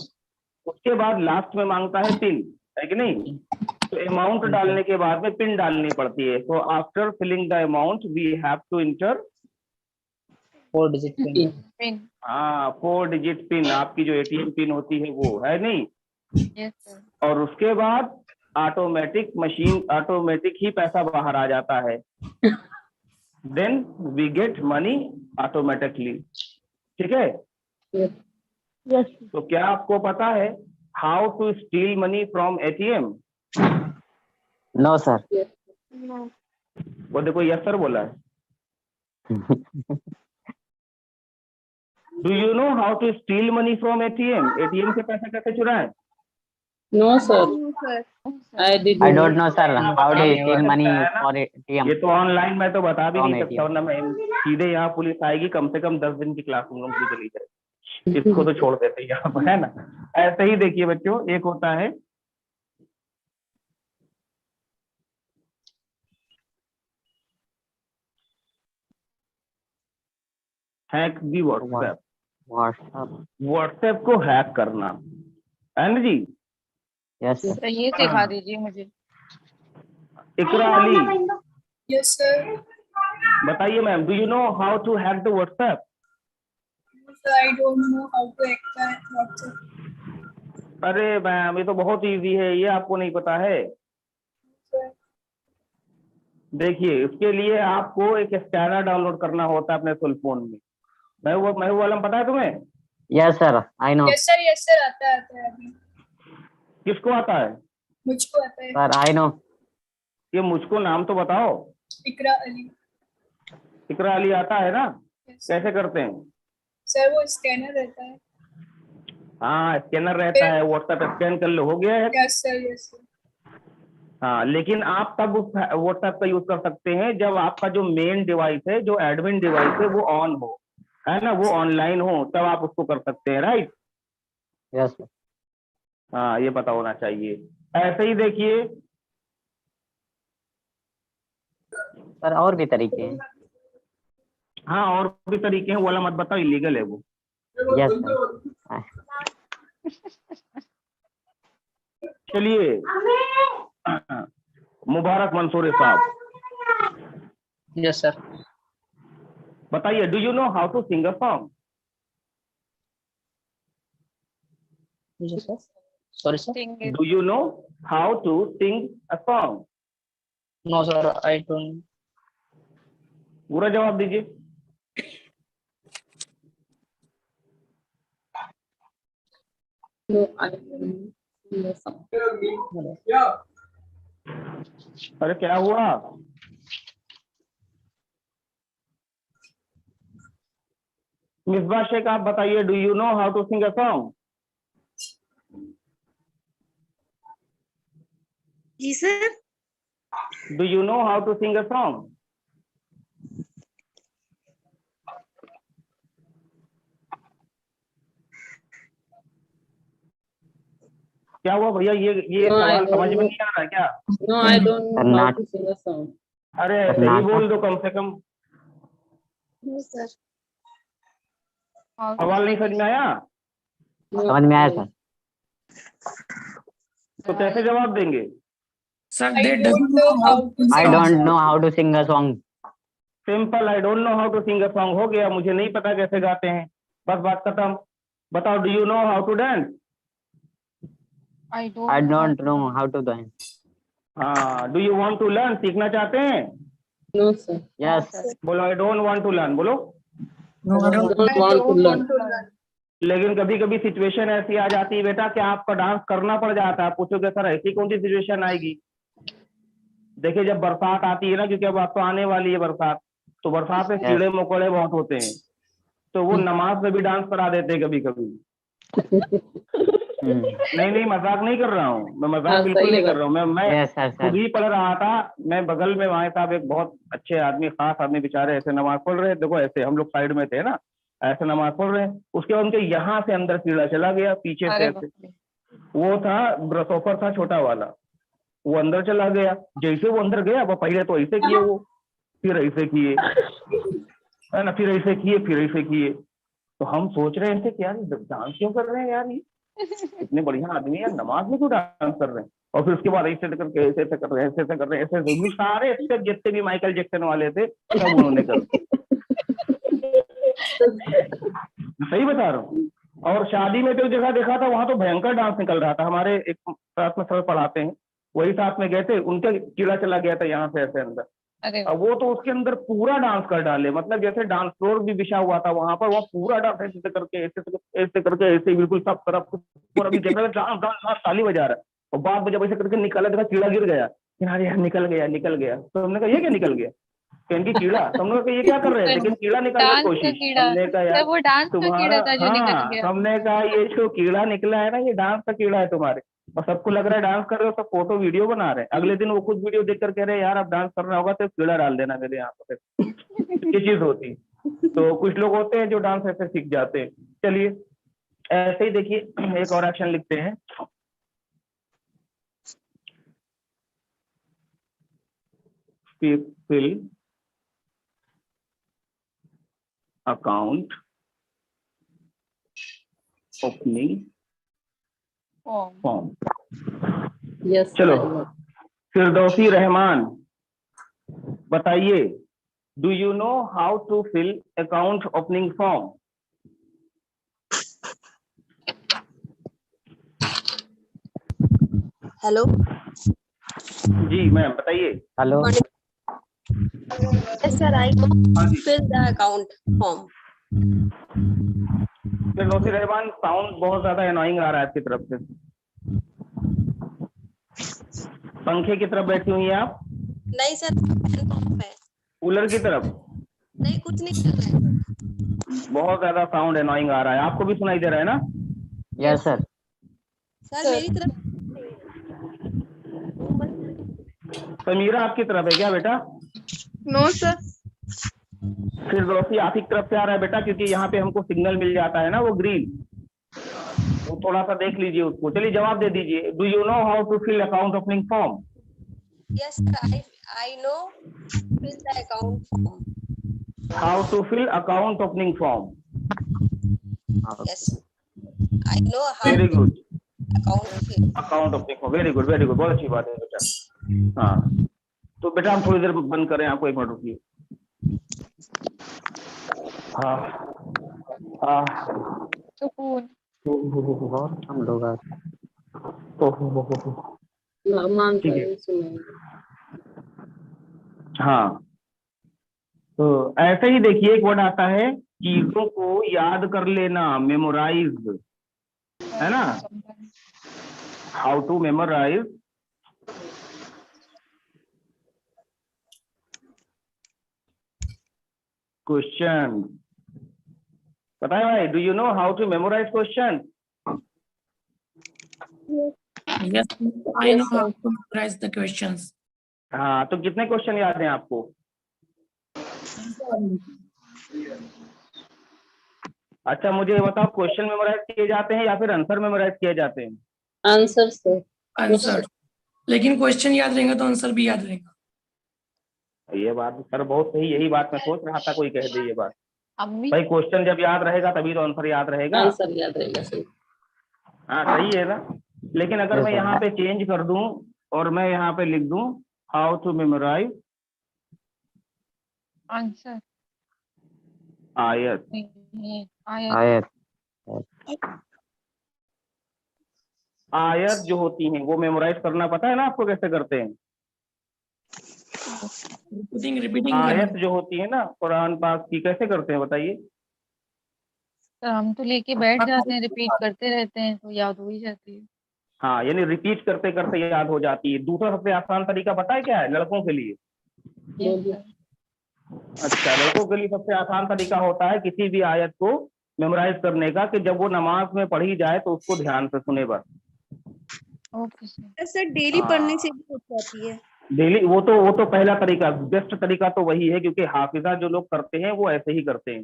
उसके बाद लास्ट में मांगता है पिन, है कि नहीं? तो अमाउंट डालने के बाद में पिन डालनी पड़ती है। तो after filling the amount we have to enter 4 digit pin. Pin. 4 digit pin, आपकी जो एटीएम पिन होती है वो, है नहीं? Yes sir. और उसके बाद ऑटोमेटिक मशीन, ऑटोमेटिक ही पैसा बाहर आ जाता है। Then we get money automatically, ठीक है? Yes. तो क्या आपको पता है how to steal money from ATM? No sir. No. वो देखो यस सर बोला है। Do you know how to steal money from ATM? ATM से पैसा कैसे चुराएं? No, sir. No, sir. I did I not. don't know sir. How do you steal money है ना? for ATM? ये तो ऑनलाइन मैं तो बता भी From नहीं सकता, ATM. वरना मैं सीधे यहाँ पुलिस आएगी, कम से कम 10 दिन की क्लास हम लोग की चली जाएगी। इसको तो छोड़ देते हैं यहाँ पर, है ना? ऐसे ही देखिए बच्चों, एक होता है हैक दी व्हाट्सएप। WhatsApp. व्हाट्सएप को हैक करना, है ना जी? Yes sir. तो ये सिखा दीजिए मुझे। Iqra Ali, Yes, sir. बताइए ma'am, do you know how to hack the WhatsApp? No, sir, I don't know how to hack WhatsApp. अरे मैम, ये तो बहुत इजी है, ये आपको नहीं पता है? Sir. देखिए, इसके लिए आपको एक स्कैनर डाउनलोड करना होता है अपने सेल फोन में। महबूब आलम, पता है तुम्हें? Yes sir. I know. Yes, sir, आता है अभी। किसको आता है? मुझको आता है। Sir, I know. ये मुझको नाम तो बताओ। इकरा अली। इकरा अली आता है ना? Yes, sir. कैसे करते हैं? सर वो स्कैनर रहता है। हाँ, स्कैनर रहता है, व्हाट्सएप स्कैन कर लो, हो गया है। Yes sir, yes sir. हाँ, लेकिन आप तब उस व्हाट्सएप का यूज कर सकते हैं जब आपका जो मेन डिवाइस है, जो एडमिन डिवाइस है, वो ऑन हो, है ना, वो ऑनलाइन हो, तब आप उसको कर सकते हैं, राइट? Yes sir. हाँ, ये पता होना चाहिए। ऐसे ही देखिए, Sir, और भी तरीके हैं। हाँ और भी तरीके हैं, वो वाला मत बताओ, इलीगल है वो। Yes sir. चलिए, मुबारक मंसूरी साहब, Yes sir. बताइए, do you know how to sing a song? Yes sir. Sorry sir. Sing it. Do you know how to sing a song? No sir, I don't. पूरा जवाब दीजिए। No, I don't know. अरे क्या हुआ? मिसबा शेख आप बताइए, do you know how to sing a song? जी sir. Do you know how to sing a song? क्या हुआ भैया, ये No, I सवाल don't समझ में know. नहीं आ रहा है क्या? No, I don't know how Karnataka to sing a song. अरे ऐसे ही कर्नाटक बोल दो कम से कम, No sir. How to सवाल नहीं sing a समझ में आया No, समझ में आया no. सर? तो कैसे जवाब देंगे? Sir, they doesn't know how to I sing. Don't know how to sing a song. Simple, I don't know how to sing a song हो गया, मुझे नहीं पता कैसे गाते हैं, बस बात खत्म। बताओ, do you know how to dance? I I don't know how don't know how to dance. हाँ, do you want to learn? सीखना चाहते हैं? No, sir. यस। बोलो, I don't want to learn, बोलो। No, I I don't don't want to learn. लेकिन कभी कभी situation ऐसी आ जाती है बेटा कि आपका डांस करना पड़ जाता है। आप पूछोगे सर ऐसी कौन सी सिचुएशन आएगी? देखिए, जब बरसात आती है ना, क्योंकि अब तो आने वाली है बरसात, तो बरसात में कीड़े मकोड़े बहुत होते हैं, तो वो नमाज में भी डांस करा देते हैं कभी कभी। नहीं नहीं, मजाक नहीं कर रहा हूँ मैं, मजाक हाँ, बिल्कुल सही नहीं है कर रहा हूँ मैं यस सर खुद सर। ही पढ़ रहा था। मैं बगल में वहां साहब एक बहुत अच्छे आदमी, खास आदमी, बेचारे ऐसे नमाज पढ़ रहे, देखो ऐसे हम लोग साइड में थे ना, ऐसे नमाज पढ़ रहे हैं, उसके बाद उनके यहाँ से अंदर कीड़ा चला गया पीछे से अरे ऐसे। बाप रे। वो था ग्रासोफर था छोटा वाला, वो अंदर चला गया। जैसे वो अंदर गया, वो पहले तो ऐसे किए, वो फिर ऐसे किए, है ना, फिर ऐसे किए, फिर ऐसे किए। तो हम सोच रहे थे कि यार डांस क्यों कर रहे हैं यार, ये इतने बढ़िया आदमी है, नमाज में क्यों डांस कर रहे हैं? और फिर उसके बाद ऐसे करके ऐसे ऐसे कर रहे हैं, ऐसे ऐसे कर रहे हैं, ऐसे ऐसे सारे स्टेप जितने भी माइकल जैक्सन वाले थे सब उन्होंने कर दिए। सही बता रहा हूँ। और शादी में तो जगह देखा था, वहां तो भयंकर डांस निकल रहा था। हमारे एक साथ में सर पढ़ाते हैं, वही साथ में गए थे, उनका कीड़ा चला गया था यहाँ से ऐसे अंदर। अरे अब वो तो उसके अंदर पूरा डांस कर डाले, मतलब जैसे डांस फ्लोर भी बिछा हुआ था वहां पर, वो पूरा डांस ऐसे करके ऐसे करके ऐसे बिल्कुल सब तरफ पूरा भी देख रहा था, डांस डांस डांस ताली बजा रहा है। और बाद में जब ऐसे करके निकाला, देखा कीड़ा गिर गया, यार यार निकल गया निकल गया। तो हमने कहा ये क्या निकल गया? इनकी कीड़ा। तो हमने कहा ये क्या कर रहे हैं? लेकिन कीड़ा निकालने की डांस का कोशिश। कीड़ा, हमने कहा सर यार वो डांस का तुम्हारा, कीड़ा था जो निकल हाँ, गया। हमने कहा ये जो कीड़ा निकला है ना, ये डांस का कीड़ा है तुम्हारे, और सबको लग रहा है डांस कर रहे हो, सब फोटो वीडियो बना रहे हैं। अगले दिन वो खुद वीडियो देख कर कह रहे हैं यार अब डांस करना होगा तो कीड़ा डाल देना मेरे यहाँ पर। ये चीज होती है। तो कुछ लोग होते हैं जो डांस ऐसे सीख जाते हैं। चलिए ऐसे ही देखिए, एक और एक्शन लिखते हैं। Fill account opening form. Yes, sir, चलो, I know. फिरदौसी रहमान बताइए, do you know how to fill account opening form? Hello ji ma'am बताइए। हेलो। यस सर, आई हाँ जी, fill the account form. Firdausi Rahman, sound बहुत ज्यादा एनोइंग आ रहा है आपकी तरफ से। पंखे की तरफ बैठी हुई हैं आप? नहीं सर, फैन ऑफ है। कूलर की तरफ? नहीं, कुछ नहीं कर रहा है। बहुत ज्यादा साउंड एनोइंग आ रहा है, आपको भी सुनाई दे रहा है ना? Yes sir. सर मेरी तरफ समीरा आपकी तरफ है क्या बेटा? No sir. फिरदौसी आप ही की तरफ से आ रहा है बेटा, क्योंकि यहाँ पे हमको सिग्नल मिल जाता है ना वो ग्रीन, वो थोड़ा सा देख लीजिए उसको। चलिए जवाब दे दीजिए, do you know how to fill account opening form? Yes sir, I know fill the account form. How to fill account opening form? Yes, I know how very good, account fill. Account opening form, very good very good, बहुत अच्छी बात है बेटा। हाँ, तो बेटा हम थोड़ी देर बंद करें, आपको एक मिनट रुकिए। हाँ हाँ, सुकून। बहुत हम लोग मान ठीक है। कर सुनाइए। हाँ, तो ऐसे ही देखिए, एक वर्ड आता है चीजों को याद कर लेना, मेमोराइज, है ना? How to memorise question. पता है भाई, do you know how to memorise question? Yes, I know how to memorize the questions. हाँ, तो कितने क्वेश्चन याद हैं आपको? अच्छा मुझे ये बताओ, क्वेश्चन मेमोराइज किए जाते हैं या फिर आंसर मेमोराइज किए जाते हैं? आंसर से आंसर, लेकिन क्वेश्चन याद रहेगा तो आंसर भी याद रहेगा। ये बात सर बहुत सही, यही बात मैं सोच रहा था कोई कह दे ये बात। अम्मी भाई क्वेश्चन जब याद रहेगा तभी तो आंसर याद रहेगा। आंसर याद रहेगा सही। हाँ सही है ना। लेकिन अगर मैं यहाँ पे चेंज कर दूं और मैं यहाँ पे लिख दूं हाउ टू मेमोराइज आंसर आयत, आयत, आयत जो होती हैं वो मेमोराइज करना पता है ना आपको कैसे करते हैं? रिपीटिंग आयत जो होती है ना कुरान पाक की, कैसे करते हैं बताइए? तो हम तो लेके बैठ जाते हैं, रिपीट करते रहते हैं तो याद हो ही जाती है। हाँ, यानी रिपीट करते करते याद हो जाती है। दूसरा सबसे आसान तरीका पता है क्या है लड़कों के लिए? अच्छा, लड़कों के लिए सबसे आसान तरीका होता है किसी भी आयत को मेमोराइज करने का कि जब वो नमाज में पढ़ी जाए तो उसको ध्यान से सुने बस। Okay sir. सर डेली पढ़ने से भी हो जाती है। डेली, वो तो पहला तरीका, बेस्ट तरीका तो वही है, क्योंकि हाफिजा जो लोग करते हैं वो ऐसे ही करते हैं,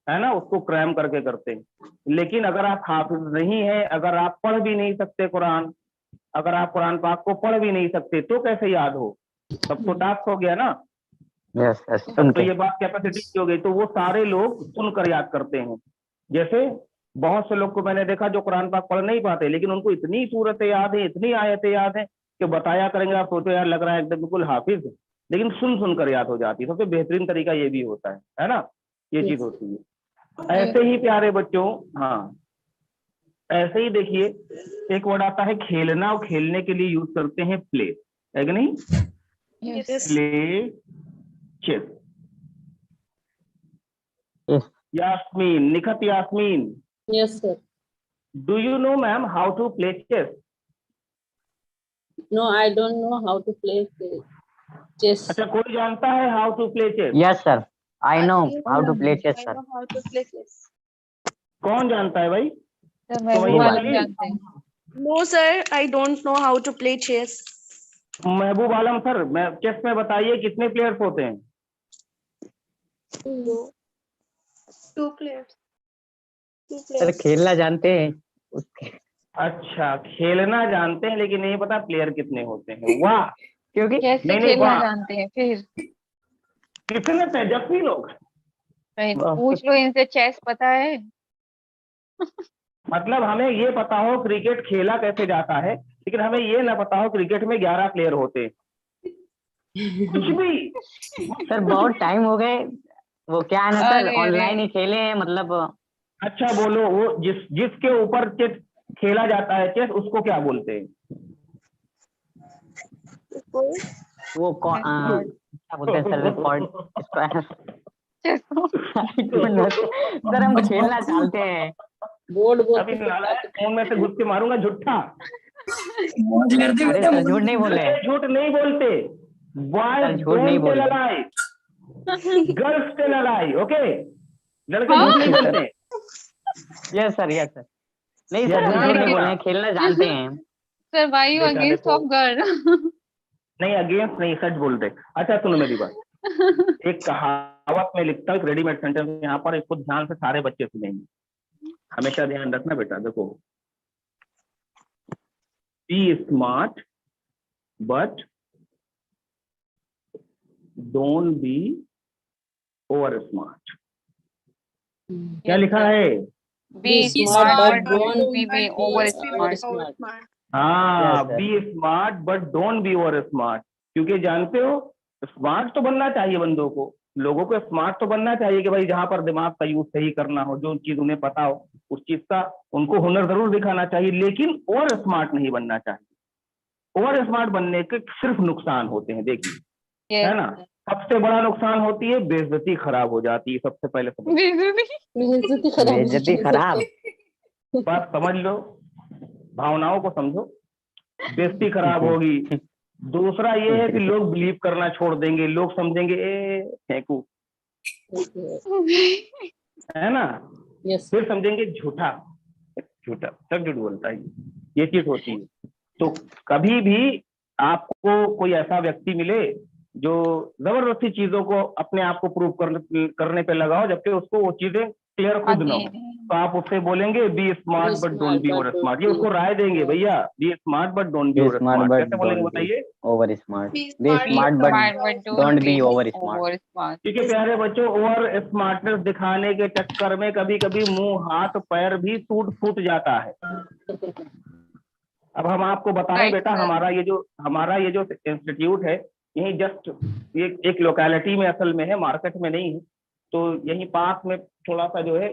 है ना, उसको क्रैम करके करते हैं। लेकिन अगर आप हाफिज नहीं है, अगर आप पढ़ भी नहीं सकते कुरान, अगर आप कुरान पाक को पढ़ भी नहीं सकते तो कैसे याद हो? तब तो टास्क हो गया ना। यस यस, तब तो ये बात कैपेसिटी की हो गई। तो वो सारे लोग सुनकर याद करते हैं। जैसे बहुत से लोग को मैंने देखा जो कुरान पाक पढ़ नहीं पाते, लेकिन उनको इतनी सूरतें याद है, इतनी आयतें याद है कि बताया करेंगे आप सोचो यार लग रहा है एकदम बिल्कुल हाफिज, लेकिन सुन सुनकर याद हो जाती है। सबसे बेहतरीन तरीका ये भी होता है ना, ये चीज होती है। ऐसे ही प्यारे बच्चों, हाँ ऐसे ही देखिए एक वर्ड आता है खेलना, और खेलने के लिए यूज करते हैं प्ले, है कि नहीं? Play chess. Yasmin, Nikhat Yasmin, yes sir. Do you know ma'am how to play chess? No I don't know how to play chess. अच्छा, कोई जानता है how to play chess? Yes sir, I know how to play chess sir. How to play chess. कौन जानता है भाई? Sir Mehboob Alam जानते हैं। No sir I don't know how to play chess. Mehboob Alam sir, मैं चेस में बताइए कितने प्लेयर्स होते हैं? 2 प्लेयर्स। सर खेलना जानते हैं उसके, अच्छा, खेलना जानते हैं लेकिन नहीं पता प्लेयर कितने होते हैं। वाह, क्योंकि कैसे नहीं, खेलना वाह। जानते हैं फिर? कितने तेजस्वी लोग। पूछ लो इनसे, चेस पता है? मतलब हमें ये पता हो क्रिकेट खेला कैसे जाता है, लेकिन हमें ये ना पता हो क्रिकेट में 11 प्लेयर होते हैं। कुछ भी। सर बहुत टाइम हो गए, वो क्या है ना सर, अरे, ऑनलाइन ही खेले हैं मतलब। अच्छा बोलो, वो जिसके ऊपर चेस खेला जाता है चेस, उसको क्या बोलते हैं? वो क्या बोलते हैं सर? सर हम खेलना चाहते हैं। बोर्ड अभी फोन में से घुस के मारूंगा झूठा। अरे सर झूठ नहीं बोल रहे, झूठ नहीं बोलते। बॉयज झूठ नहीं डोंट बोल टेल रहे। लाई, गर्ल्स टेल लाई, ओके? लड़के झूठ नहीं बोलते। Yes sir, yes sir. नहीं या सर, हम झूठ झूठ नहीं नहीं बोल बोला। रहे हैं, खेलना जानते हैं। सर वाई बेटा अगेंस्ट देखो। Of girl. नहीं, अगेंस्ट नहीं, सच बोलते। अच्छा सुनो मेरी बात, एक कहावत में लिखता हूँ, एक रेडीमेड सेंटेंस यहाँ पर, इसको ध्यान से सारे बच्चे सुनेंगे, हमेशा ध्यान रखना बेटा। देखो, be smart but don't be over smart. क्या लिखा है? Be smart don't be over smart. हाँ, Yes, sir. Be smart but don't be over smart. क्योंकि जानते हो स्मार्ट तो बनना चाहिए बंदों को, लोगों को स्मार्ट तो बनना चाहिए कि भाई जहां पर दिमाग का यूज सही करना हो, जो चीज उन्हें पता हो उस चीज का उनको हुनर जरूर दिखाना चाहिए, लेकिन ओवर स्मार्ट नहीं बनना चाहिए। ओवर स्मार्ट बनने के सिर्फ नुकसान होते हैं, देखिए, है ना? सबसे बड़ा नुकसान होती है बेइज्जती खराब हो जाती है। सबसे पहले बेइज्जती खराब। बात समझ लो, भावनाओं को समझो। बेइज्जती खराब होगी। दूसरा ये है कि लोग बिलीव करना छोड़ देंगे, लोग समझेंगे ए फेंकू, है ना? यस फिर समझेंगे झूठा, झूठा सब झूठ बोलता है, ये चीज होती है। तो कभी भी आपको कोई ऐसा व्यक्ति मिले जो जबरदस्ती चीजों को अपने आप को प्रूव करने पे लगाओ, जबकि उसको वो चीजें क्लियर खुद ना हो, तो आप उससे बोलेंगे be smart but don't be over smart. ये उसको राय देंगे, भैया be smart but don't be Be over smart smart. but कैसे बोलेंगे don't be बताइए? over smart. Be Be smart smart but but don't don't be over smart. Over smart. ठीक है प्यारे बच्चों, ओवर स्मार्टनेस दिखाने के चक्कर में कभी कभी मुंह हाथ पैर भी फूट जाता है। अब हम आपको बताएं Right, बेटा, sir. हमारा ये जो इंस्टीट्यूट है, यही जस्ट एक लोकेलिटी में असल में है, मार्केट में नहीं है। तो यही पास में थोड़ा सा जो है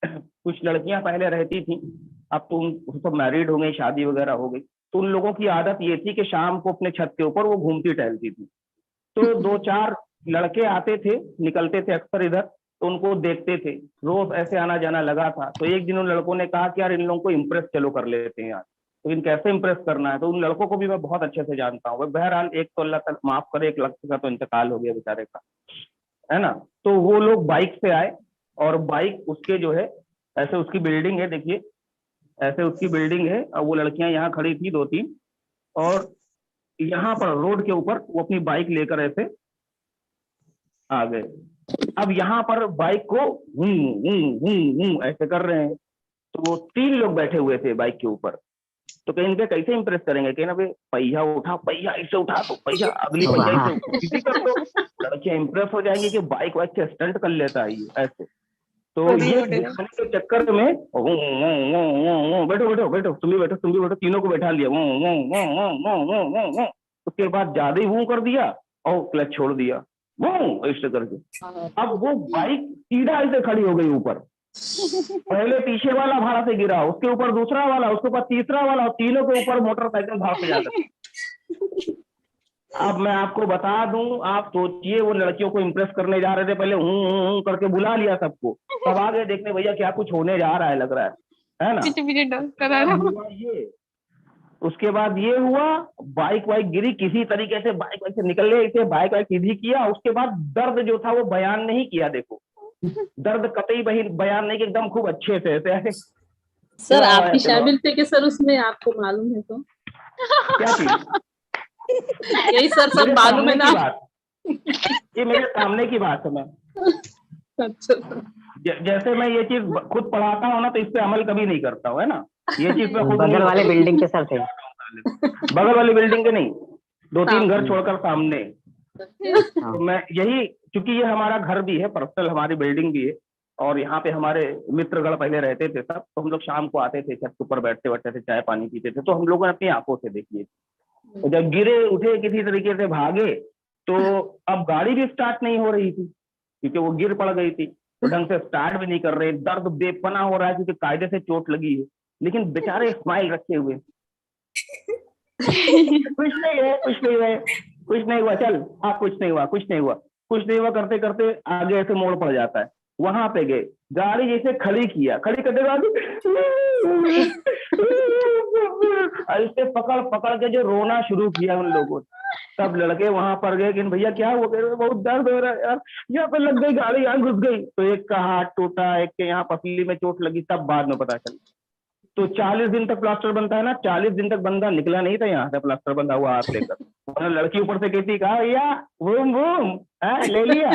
कुछ लड़कियां पहले रहती थी, अब तो उन सब मैरिड हो गई, शादी वगैरह हो गई। तो उन लोगों की आदत ये थी कि शाम को अपने छत के ऊपर वो घूमती टहलती थी। तो 2-4 लड़के आते थे, निकलते थे अक्सर इधर, तो उनको देखते थे, रोज ऐसे आना जाना लगा था। तो एक दिन उन लड़कों ने कहा कि यार इन लोगों को इम्प्रेस चलो कर लेते हैं यार। तो इन कैसे इम्प्रेस करना है, तो उन लड़कों को भी मैं बहुत अच्छे से जानता हूँ। बहरहाल एक तो अल्लाह तक माफ करे, एक लड़के का तो इंतकाल हो गया बेचारे का, है ना। तो वो लोग बाइक से आए, और बाइक उसके जो है ऐसे उसकी बिल्डिंग है, देखिए ऐसे उसकी बिल्डिंग है, और वो लड़कियां यहाँ खड़ी थी 2-3, और यहाँ पर रोड के ऊपर वो अपनी बाइक लेकर ऐसे आ गए। अब यहाँ पर बाइक को ऐसे कर रहे हैं। तो वो 3 लोग बैठे हुए थे बाइक के ऊपर। तो कहीं इनके कैसे इंप्रेस करेंगे, कहीं ना भाई पहिया उठा, पहिया ऐसे उठा, तो पहिया अगली पहिया ऐसे इसी कर दो, लड़कियां इंप्रेस हो जाएंगी कि बाइक वाइक के स्टंट कर लेता है ये ऐसे। तो ये दिखाने के चक्कर में बैठो बैठो बैठो, तुम भी बैठो, तीनों को बैठा लिया। उसके बाद ज्यादा ही वो कर दिया और क्लच छोड़ दिया वो ऐसे करके। अब वो बाइक सीधा ऐसे खड़ी हो गई ऊपर, पहले पीछे वाला भाड़ा से गिरा, उसके ऊपर दूसरा वाला, उसके ऊपर तीसरा वाला, और तीनों के ऊपर मोटरसाइकिल भाग से जाकर। अब मैं आपको बता दूं, आप सोचिए वो लड़कियों को इम्प्रेस करने जा रहे थे, पहले हूं करके बुला लिया सबको, तब आगे देखने भैया क्या कुछ होने जा रहा है, लग रहा है ना। पीछे डांस करा रहा हूँ। ये उसके बाद ये हुआ, बाइक वाइक गिरी, किसी तरीके से बाइक वाइक से निकल गए, इसे बाइक वाइक सीधी किया। उसके बाद दर्द जो था वो बयान नहीं किया, देखो दर्द कतई बयान नहीं कि एकदम खूब अच्छे से ऐसे। सर आप भी शामिल थे कि सर उसमें, आपको मालूम है तो? क्या चीज? यही सर सब मालूम है ना। ये मेरे सामने की बात है। मैं अच्छा जैसे मैं ये चीज खुद पढ़ाता हूँ ना, तो इस पे अमल कभी नहीं करता हूँ, है ना। ये चीज मैं खुद बगल वाले बिल्डिंग के सर थे, बगल वाली बिल्डिंग के नहीं, 2-3 घर छोड़कर सामने। तो मैं यही, क्योंकि ये हमारा घर भी है, पर्सनल हमारी बिल्डिंग भी है, और यहाँ पे हमारे मित्रगण पहले रहते थे सब। तो हम लोग शाम को आते थे, छत के ऊपर बैठते थे, चाय पानी पीते थे। तो हम लोगों ने अपनी आंखों से देखी, तो जब गिरे उठे किसी तरीके से भागे, तो अब गाड़ी भी स्टार्ट नहीं हो रही थी क्योंकि वो गिर पड़ गई थी, तो ढंग से स्टार्ट भी नहीं कर रहे, दर्द बेपना हो रहा है क्योंकि कायदे से चोट लगी है, लेकिन बेचारे स्माइल रखे हुए। कुछ नहीं है, कुछ नहीं है, कुछ नहीं हुआ, चल हाँ कुछ नहीं हुआ, कुछ नहीं हुआ, कुछ नहीं हुआ करते करते आगे ऐसे मोड़ पड़ जाता है। वहां पे गए, गाड़ी जैसे खड़ी किया, खड़ी करते बाद ऐसे पकड़ पकड़ के जो रोना शुरू किया उन लोगों ने। सब लड़के वहां पर गए कि भैया क्या हो गया, बहुत दर्द हो रहा है यार, यहाँ पे लग गई गाड़ी, यहाँ घुस गई। तो एक का हाथ टूटा, एक के यहाँ पसली में चोट लगी, तब बाद में पता चला। तो 40 दिन तक प्लास्टर बनता है ना, 40 दिन तक बंदा निकला नहीं था यहाँ से प्लास्टर बंधा हुआ हाथ लेकर। लड़की ऊपर से कहती, कहा भैया बूम बूम ले लिया।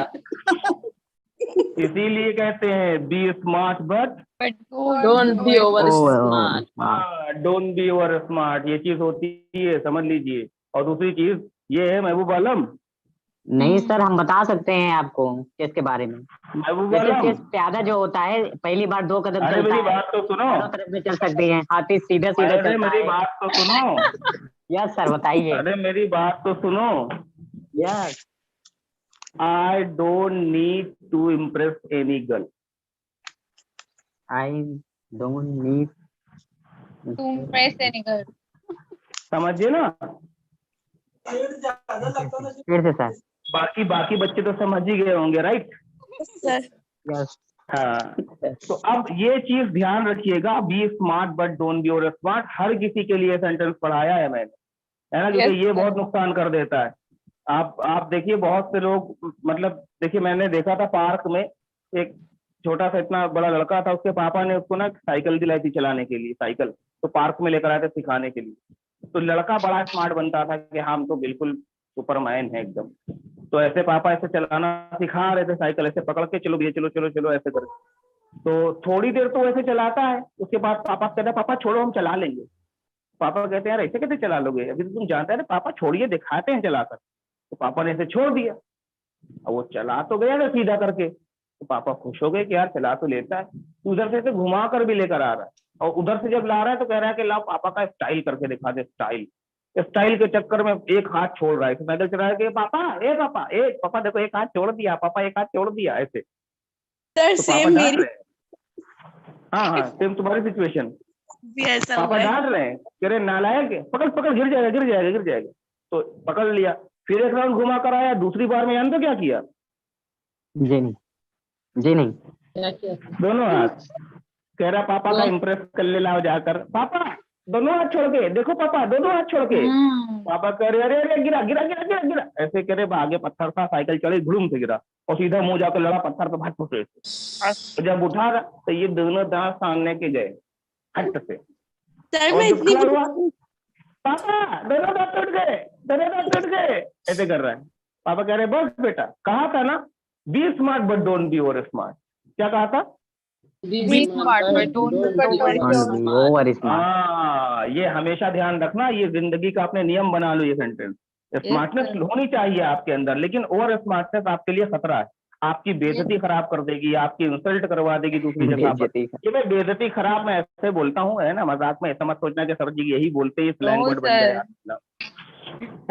इसीलिए कहते हैं be smart but don't be over smart. Don't be over smart, ये चीज होती है, समझ लीजिए। और दूसरी चीज ये है महबूब आलम। नहीं सर, हम बता सकते हैं आपको चेस के बारे में। महबूब जैसे आलम, चेस प्यादा जो होता है, पहली बार 2 कदम अरे चलता मेरी है, बात तो सुनो, चारों तरफ में चल सकती है, हाथी सीधा सीधा अरे चलता मेरी है। बात तो सुनो। यस सर, बताइए। अरे मेरी बात तो सुनो। Yes, I don't need to impress any girl. I don't need. तुम प्रेस से निकल। समझिए ना। फिर से सर। बाकी बच्चे तो समझ ही गए होंगे, राइट? यस। हाँ, तो अब ये चीज ध्यान रखिएगा, be smart but don't be over smart. हर किसी के लिए सेंटेंस पढ़ाया है मैंने, है ना, क्योंकि ये बहुत नुकसान कर देता है। आप देखिए बहुत से लोग, मतलब देखिए मैंने देखा था पार्क में एक छोटा सा इतना बड़ा लड़का था, उसके पापा ने उसको ना साइकिल दिलाई थी चलाने के लिए, साइकिल तो पार्क में लेकर आए थे सिखाने के लिए। तो लड़का बड़ा स्मार्ट बनता था कि हम तो बिल्कुल सुपरमैन है एकदम। तो ऐसे पापा ऐसे चलाना सिखा रहे थे साइकिल, ऐसे पकड़ के चलो भैया चलो चलो चलो ऐसे करके। तो थोड़ी देर तो ऐसे चलाता है, उसके बाद पापा कहते हैं पापा छोड़ो हम चला लेंगे। पापा कहते हैं यार ऐसे कैसे चला लोगे, अभी तो तुम जानते हैं ना, पापा छोड़िए दिखाते हैं चलाकर। तो पापा ने ऐसे छोड़ दिया, अब वो चला तो गया ना सीधा करके। तो पापा खुश हो गए कि यार चला तो लेता है। तो उधर से घुमा कर भी लेकर आ रहा है, और उधर से जब ला रहा है तो कह रहा है कि लाओ पापा का स्टाइल करके दिखा दे। स्टाइल स्टाइल के चक्कर में एक हाथ छोड़ रहा है, पैदल चला रहा है कि पापा पापा देखो एक हाथ छोड़ दिया, पापा एक हाथ छोड़ दिया ऐसे। सर तो पापा सेम डांट मेरी रहे हैं। हाँ सेम तुम्हारी सिचुएशन। भी ऐसा पापा हुआ है। डांट रहे हैं, कह रहे नालायक है, पकड़ पकड़ गिर जाएगा गिर जाएगा गिर जाएगा। तो पकड़ लिया, फिर एक राउंड घुमा कर आया, दूसरी बार में जान तो क्या किया, जी नहीं, जी नहीं। क्या किया? दोनों हाथ। कह रहा पापा का इम्प्रेस कर ले लाओ जाकर, पापा दोनों हाथ छोड़ के देखो, पापा दोनों हाथ छोड़ के। पापा कह रहे अरे अरे गिरा गिरा गिरा गिरा गिरा ऐसे कह रहे, आगे पत्थर था, साइकिल चढ़ी धुड़ुम से गिरा और सीधा मुंह जाकर लड़ा पत्थर पे, भाग फुटे। तो जब उठा तो ये दोनों दांत सामने के गए हट से। सर और मैं जब इतनी खड़ा हुआ, पापा दोनों दांत टूट गए, दोनों दांत टूट गए ऐसे कर रहा है। पापा कह रहे बस बेटा, कहा था ना be smart but don't be over smart. क्या कहा था? Be smart but don't over smart. हाँ ये हमेशा ध्यान रखना, ये जिंदगी का अपने नियम बना लो ये सेंटेंस। स्मार्टनेस होनी चाहिए आपके अंदर, लेकिन ओवर स्मार्टनेस आपके लिए खतरा है, आपकी बेइज्जती खराब कर देगी, आपकी इंसल्ट करवा देगी दूसरी जगह पर। ये मैं बेइज्जती खराब मैं ऐसे बोलता हूँ है ना, मजाक में, ऐसा मत सोचना कि सर जी यही बोलते हैं स्लैंग वर्ड बन जाए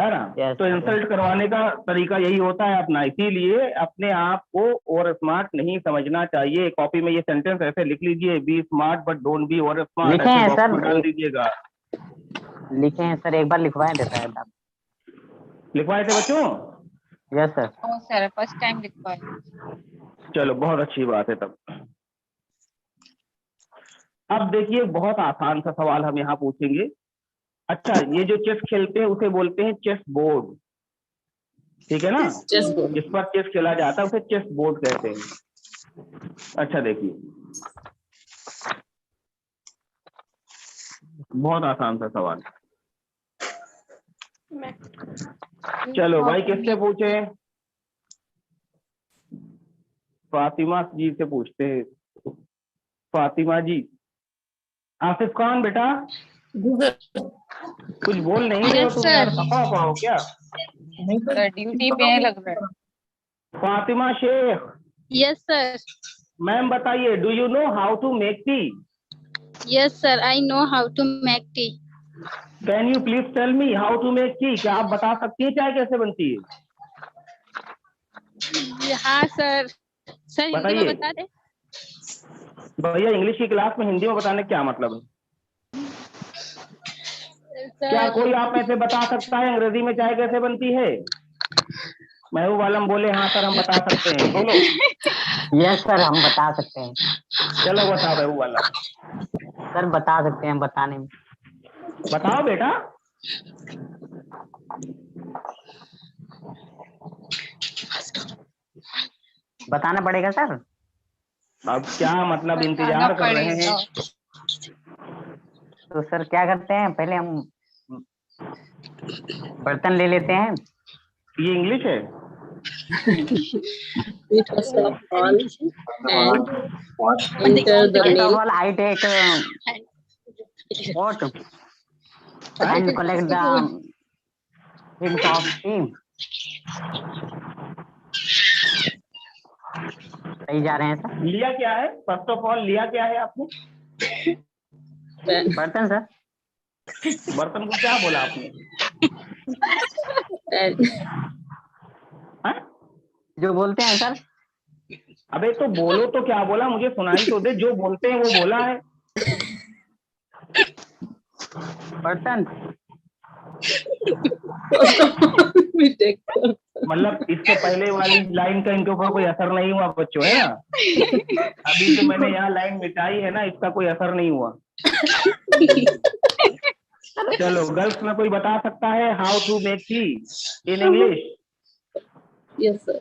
है ना। Yes, तो इंसल्ट करवाने का तरीका यही होता है अपना, इसीलिए अपने आप को ओवर स्मार्ट नहीं समझना चाहिए। कॉपी में ये सेंटेंस ऐसे लिख लीजिए, be smart but don't be over smart, लिखे हैं ऐसे बॉक्स में सर, डाल दीजिएगा। लिखे हैं सर, एक बार लिखवाए थे शायद आप। लिखवाए थे बच्चों? Yes sir. Sir first time लिखवाए। चलो बहुत अच्छी बात है। तब अब देखिए बहुत आसान सा सवाल हम यहाँ पूछेंगे। अच्छा ये जो चेस खेलते हैं उसे बोलते हैं चेस बोर्ड, ठीक है ना, चेस बोर्ड। जिस पर चेस खेला जाता है उसे चेस बोर्ड कहते हैं। अच्छा देखिए बहुत आसान सा सवाल। चलो भाई किससे पूछे? फातिमा जी से पूछते हैं। फातिमा जी। आसिफ खान बेटा कुछ बोल नहीं रहे हो तुम यार, खपा पाओ क्या? सर ड्यूटी पे है लग रहा है। Fatima Shaikh. Yes, sir. Ma'am बताइए, do you know how to make tea? Yes, sir. I know how to make tea. Can you please tell me how to make tea? क्या आप बता सकती हैं चाय कैसे बनती है? हाँ सर, सर हिंदी में बताइए। बता दे। भैया इंग्लिश की क्लास में हिंदी में बताने क्या मतलब है? क्या कोई आप ऐसे बता सकता है अंग्रेजी में चाय कैसे बनती है? महबूब आलम बोले हाँ सर हम बता सकते हैं, बोलो। यस सर हम बता सकते हैं। चलो बताओ महबूब आलम। सर बता सकते हैं, बताने में। बताओ बेटा। बताना पड़ेगा सर। अब क्या मतलब इंतजार कर रहे हैं? तो सर क्या करते हैं, पहले हम बर्तन ले लेते हैं। ये इंग्लिश है? First of all, and enter the First of milk. all, I take pot and collect the things of tea. सही जा रहे हैं सर। लिया क्या है? फर्स्ट ऑफ ऑल लिया क्या है आपने? बर्तन सर। बर्तन को क्या बोला आपने? जो बोलते हैं सर। अबे तो बोलो तो क्या बोला, मुझे सुनाई तो दे। जो बोलते हैं वो बोला है। बर्तन। मतलब इससे पहले वाली लाइन का इनके ऊपर कोई असर नहीं हुआ बच्चों, है ना? अभी जो मैंने यहाँ लाइन मिटाई है ना, इसका कोई असर नहीं हुआ। चलो गर्ल्स में कोई बता सकता है how to make tea in English? Yes, sir.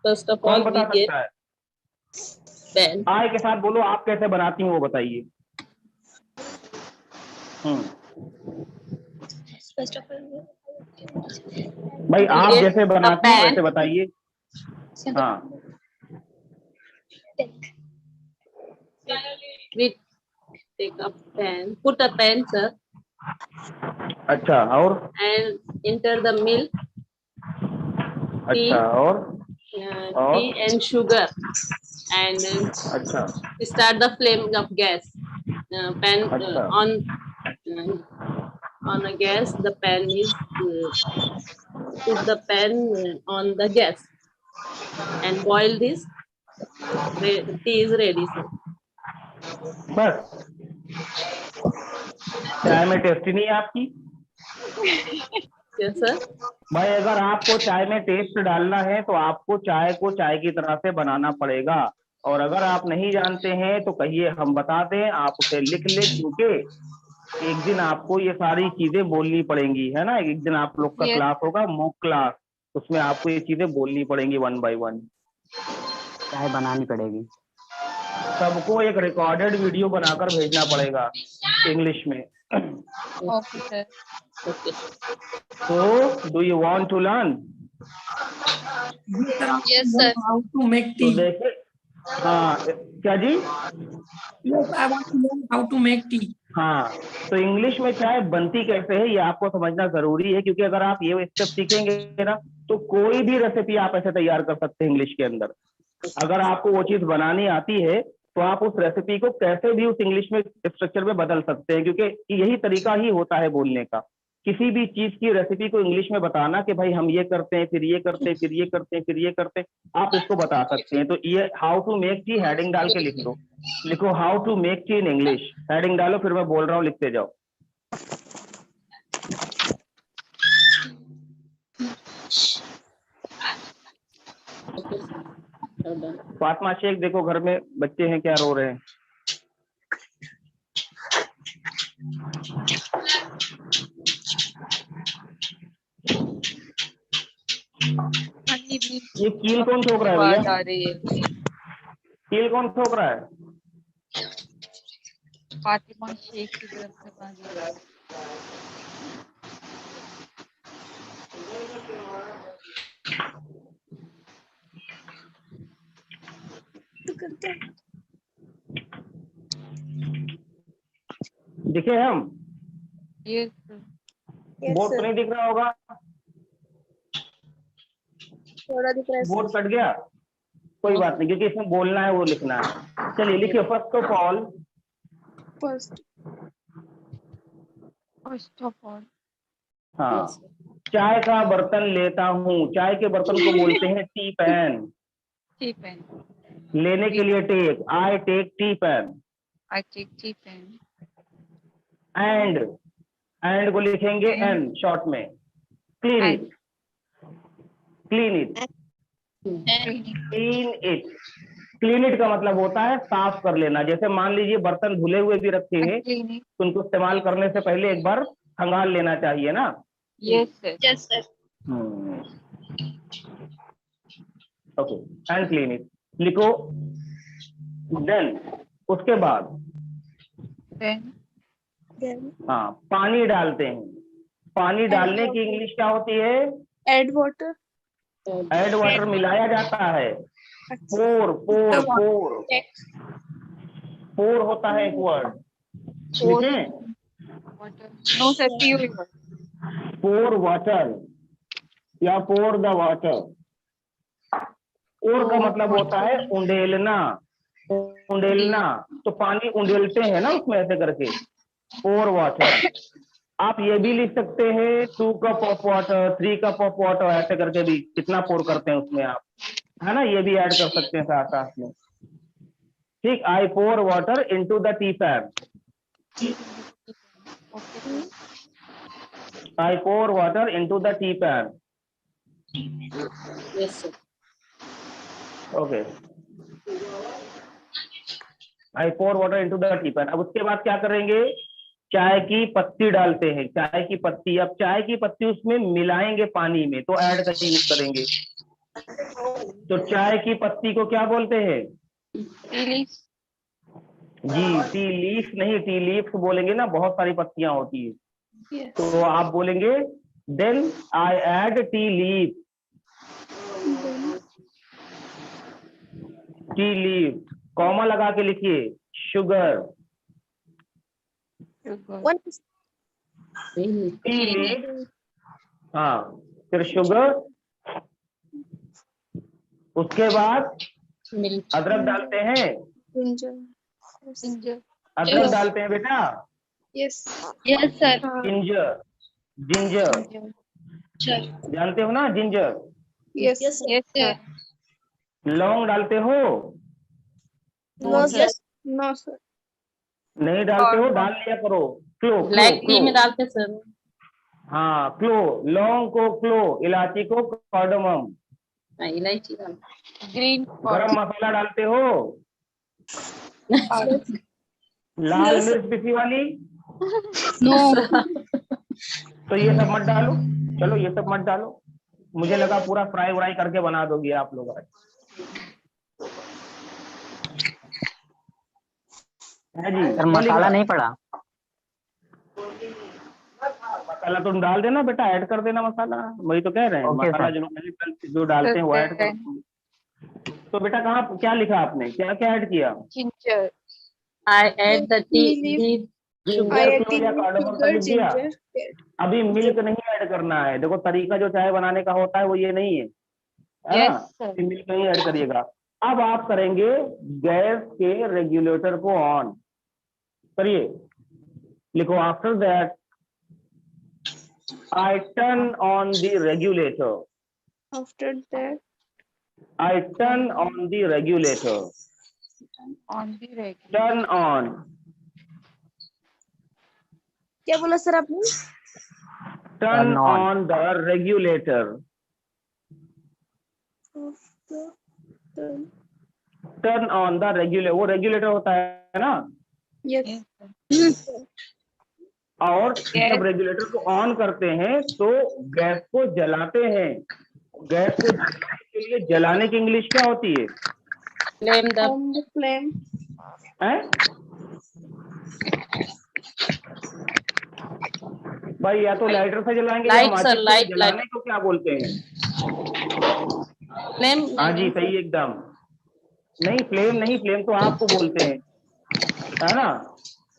First of कौन all, बता we get सकता है? Pen. आई के साथ बोलो, आप कैसे बनाती हैं वो बताइए। First of all, भाई आप Yes, जैसे a बनाती हैं pen. वैसे बताइए। हाँ We take a pen, put a pen, sir, अच्छा, और and enter the milk, अच्छा, और tea and sugar, and अच्छा start the flame of gas. Pan अच्छा on a gas. The pan is put the pan on the gas and boil this. Tea is ready, sir. बस, चाय में tasty नहीं है आपकी? Yes, sir. भाई अगर आपको चाय में टेस्ट डालना है तो आपको चाय को चाय की तरह से बनाना पड़ेगा, और अगर आप नहीं जानते हैं तो कहिए हम बता दें, आप उसे लिख ले, क्योंकि एक दिन आपको ये सारी चीजें बोलनी पड़ेंगी, है ना। एक दिन आप लोग का Yes. क्लास होगा, मॉक क्लास, उसमें आपको ये चीजें बोलनी पड़ेंगी 1 by 1। चाय बनानी पड़ेगी। सबको एक रिकॉर्डेड वीडियो बनाकर भेजना पड़ेगा इंग्लिश में। Okay, sir. Okay. So do you want to learn? Yes, sir. How to make तो tea? देखिए, हाँ क्या जी? Yes, I want to learn how to make tea. हाँ, तो इंग्लिश में चाय बनती कैसे है ये आपको समझना जरूरी है, क्योंकि अगर आप ये स्टेप सीखेंगे ना तो कोई भी रेसिपी आप ऐसे तैयार कर सकते हैं इंग्लिश के अंदर। अगर आपको वो चीज बनानी आती है तो आप उस रेसिपी को कैसे भी उस इंग्लिश में स्ट्रक्चर में बदल सकते हैं, क्योंकि यही तरीका ही होता है बोलने का। किसी भी चीज की रेसिपी को इंग्लिश में बताना कि भाई हम ये करते हैं, फिर ये करते हैं, फिर ये करते हैं, फिर ये करते हैं, आप इसको बता सकते हैं। तो ये how to make tea heading डाल के लिख दो, लिखो how to make tea in English, heading डालो, फिर मैं बोल रहा हूँ लिखते जाओ। फातिमा शेख, देखो घर में बच्चे हैं क्या रो रहे हैं? ये कील कौन ठोक रहा है आवाज भैया? आ रही है। कील कौन ठोक रहा है? फातिमा शेख की तरफ से बात आ रही है। दिखे हम? Yes, sir. बोर्ड तो नहीं दिख रहा होगा? थोड़ा दिख रहा है बोर्ड कट गया? कोई बात नहीं, क्योंकि इसमें बोलना है वो लिखना है। चलिए लिखिए, first of all. First First of all, हाँ, चाय का बर्तन लेता हूँ। चाय के बर्तन को बोलते हैं टी पैन। tea pen. लेने के लिए take, I take tea pan. I take tea pen. And को लिखेंगे एन शॉर्ट में। Clean it, clean it, clean it. Clean it का मतलब होता है साफ कर लेना। जैसे मान लीजिए बर्तन धुले हुए भी रखे हैं Clean it. तो उनको इस्तेमाल करने से पहले एक बार खंगाल लेना चाहिए ना। Yes, sir. Yes, sir. Okay, and clean it लिखो। देन उसके बाद Then हाँ, पानी डालते हैं। पानी डालने की इंग्लिश क्या होती है? Add water. ऐड वाटर मिलाया जाता है। पोर, पोर, पोर, पोर होता है एक वर्ड, ठीक है? water. No, sir. Pure water. पोर वाटर या पोर द वाटर। पोर का मतलब होता है उंडेलना। उंडेलना, तो पानी उंडेलते हैं ना उसमें ऐसे करके, पोर वाटर। आप ये भी लिख सकते हैं 2 cup of water, 3 cup of water, ऐसे करके भी कितना पोर करते हैं उसमें आप, है ना। ये भी ऐड कर सकते हैं साथ साथ में, ठीक। I pour water into the tea pan. I pour water into the tea pan. Yes, sir. Okay, I pour water into the tea pan. अब उसके बाद क्या करेंगे? चाय की पत्ती डालते हैं। चाय की पत्ती, अब चाय की पत्ती उसमें मिलाएंगे पानी में, तो ऐड करके यूज करेंगे। तो चाय की पत्ती को क्या बोलते हैं? Tea leaves. जी, टी लीफ नहीं, टी लीफ बोलेंगे ना, बहुत सारी पत्तियां होती है, तो आप बोलेंगे then I add tea leaf. Tea leaf comma लगा के लिखिए, शुगर। टी लीफ, हाँ, फिर शुगर, उसके बाद अदरक डालते हैं, अदरक डालते हैं बेटा, Yes. Yes, sir. Ginger, ginger जानते हो ना, जिंजर। Yes. Yes, sir. लौंग डालते हो? No, sir. No, sir. नहीं डालते हो, डाल लिया करो। क्लो, ब्लैक टी में क्लो, डालते सर। हाँ, क्लो, लौंग को क्लो, इलायची को कार्डमम। इलायची डालते। ग्रीन गरम मसाला डालते हो? लाल मिर्च पिसी वाली? No. तो ये सब मत डालो, चलो ये सब मत डालो। मुझे लगा पूरा फ्राई व्राई करके बना दोगी आप लोग आज। है जी, सर मसाला नहीं पड़ा। मसाला तुम डाल देना बेटा, ऐड कर देना मसाला, वही तो कह रहे हैं। ओके, मसाला सर। जो डालते हैं वो ऐड कर। तो बेटा कहाँ क्या लिखा आपने, क्या क्या ऐड किया? Ginger. I add the T I sugar, add क्लो या tea, कार्डमम का sugar, लिख दिया। ginger. अभी मिल्क नहीं ऐड करना है। देखो तरीका जो चाय बनाने का होता है वो ये नहीं है, है ना? Yes, sir. मिल्क नहीं ऐड करिएगा। अब आप करेंगे गैस के रेगुलेटर को ऑन करिए। लिखो after that I turn on the regulator. After that, I turn on the regulator. On the regular. Turn on. क्या बोला सर आपने? Turn Turn on. on the regulator. Turn on the regulator. वो regulator होता है ना? Yes. Yes, और जब regulator को ऑन करते हैं तो गैस को जलाते हैं। गैस को जलाने के लिए, जलाने की इंग्लिश क्या होती है? Flame the On the flame. हैं? भाई या तो लाइटर से जलाएंगे या Light, माचिस sir, से। light, जलाने को क्या बोलते हैं? फ्लेम। हाँ जी, सही एकदम। नहीं फ्लेम नहीं, फ्लेम तो आपको बोलते हैं, है ना?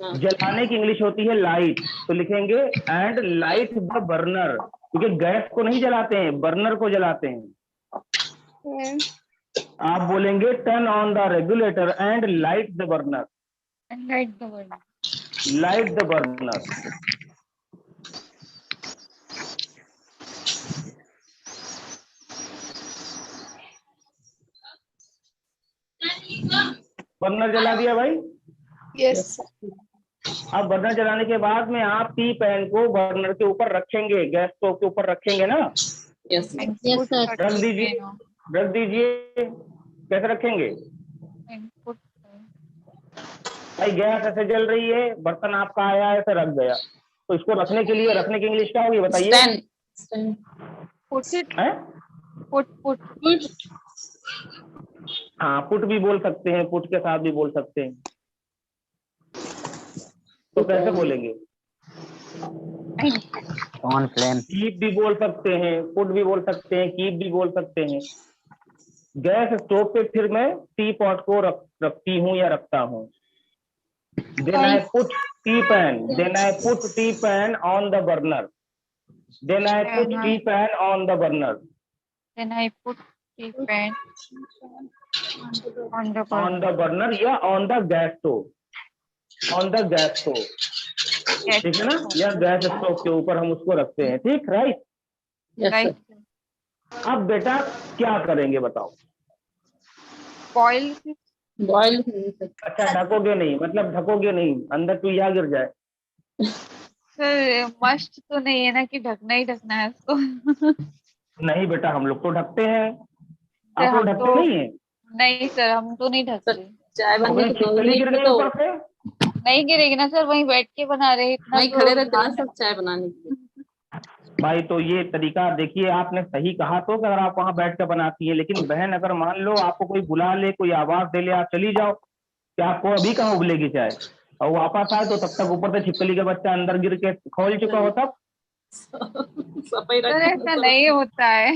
जलाने की इंग्लिश होती है लाइट। तो लिखेंगे एंड लाइट द बर्नर, क्योंकि गैस को नहीं जलाते हैं, बर्नर को जलाते हैं। And आप बोलेंगे turn on the regulator and light the burner. and light the burner. Light the burner. Burner जला दिया भाई। yes. अब बर्नर जलाने के बाद में आप टी पैन को बर्नर के ऊपर रखेंगे, गैस स्टोव के ऊपर रखेंगे ना? Yes And Yes, put sir. the रख tea दीजिए, pan on. रख दीजिए। कैसे रखेंगे And put भाई? गैस ऐसे जल रही है, बर्तन आपका आया ऐसे रख गया, तो इसको रखने के लिए, रखने की इंग्लिश क्या होगी बताइए? स्टैंड। put it. हैं? Put. हाँ, पुट भी बोल सकते हैं, पुट के साथ भी बोल सकते हैं। तो कैसे बोलेंगे? On flame. कीप भी बोल सकते हैं, पुट भी बोल सकते हैं, कीप भी बोल सकते हैं। गैस स्टोव पे फिर मैं टी पॉट को रखती हूँ या रखता हूँ। Then I put tea pan. Then I put tea pan on the burner. Then I put tea pan on the burner. Then I put tea pan on the On burner. the burner या on the gas stove. On the gas stove. ठीक है ना? या gas stove के ऊपर हम उसको रखते हैं। ठीक, राइट? Right. अब बेटा क्या करेंगे बताओ? Boil. बॉयल। अच्छा, ढकोगे नहीं, मतलब ढकोगे नहीं, अंदर चूहा गिर जाए। सर मस्ट तो नहीं है ना कि ढकना ही ढकना है उसको। नहीं बेटा, हम लोग तो ढकते हैं। सर, आप लोग हम ढकते तो- नहीं है? नहीं सर, हम तो नहीं ढकते। चाय बनने के 2 छिपकली मिनट गिर में गई तो ऊपर से? नहीं गिरेगी ना सर, वहीं बैठ के बना रहे हैं इतना वहीं तो खड़े रहते ना सब चाय बनाने के लिए। भाई तो ये तरीका देखिए, आपने सही कहा तो कि अगर आप वहां बैठ कर बनाती है, लेकिन बहन अगर मान लो आपको कोई बुला ले, कोई आवाज दे ले, आप चली जाओ, क्या आपको अभी कहाँ उबलेगी चाय? और वापस आए तो तब तक ऊपर से छिपकली का बच्चा अंदर गिर के खोल चुका हो तब। सफाई सर रखना ऐसा नहीं होता है।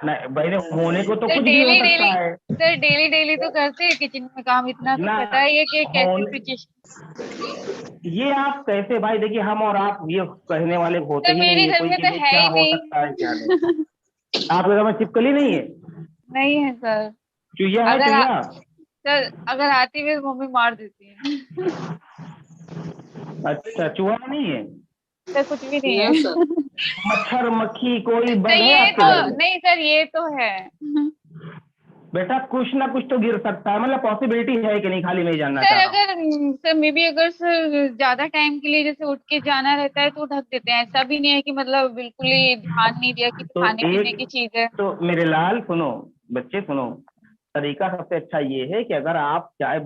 नहीं भाई, होने को तो सर कुछ भी हो डेली सकता डेली है सर डेली डेली तो करते हैं किचन में काम, इतना तो ना। पता ही है कि कैसे होने सिचुएशन। ये आप कैसे भाई, देखिए हम और आप ये कहने वाले होते सर ही नहीं मेरे है घर कोई में कि तो भाई है क्या ही हो सकता है क्या नहीं। नहीं। आपके घर में छिपकली नहीं है? नहीं है सर। चुहिया है? अगर चुहिया? सर अगर आती भी तो मम्मी मार देती है। अच्छा, चूहा नहीं है? सर कुछ भी नहीं यस सर। है। मच्छर मक्खी कोई सर बग है ये आपके तो घर में? नहीं सर, ये तो है। बेटा कुछ ना कुछ तो गिर सकता है, मतलब पॉसिबिलिटी है कि नहीं, खाली मैं ही जानना सर चाह रहा हूँ। अगर सर मे बी अगर सर ज्यादा टाइम के लिए जैसे उठ के जाना रहता है तो ढक देते हैं, ऐसा भी नहीं है कि मतलब बिल्कुल ही ध्यान नहीं दिया कि तो खाने पीने एक की चीज है। तो मेरे लाल सुनो, बच्चे सुनो, तरीका सबसे अच्छा ये है कि अगर आप चाय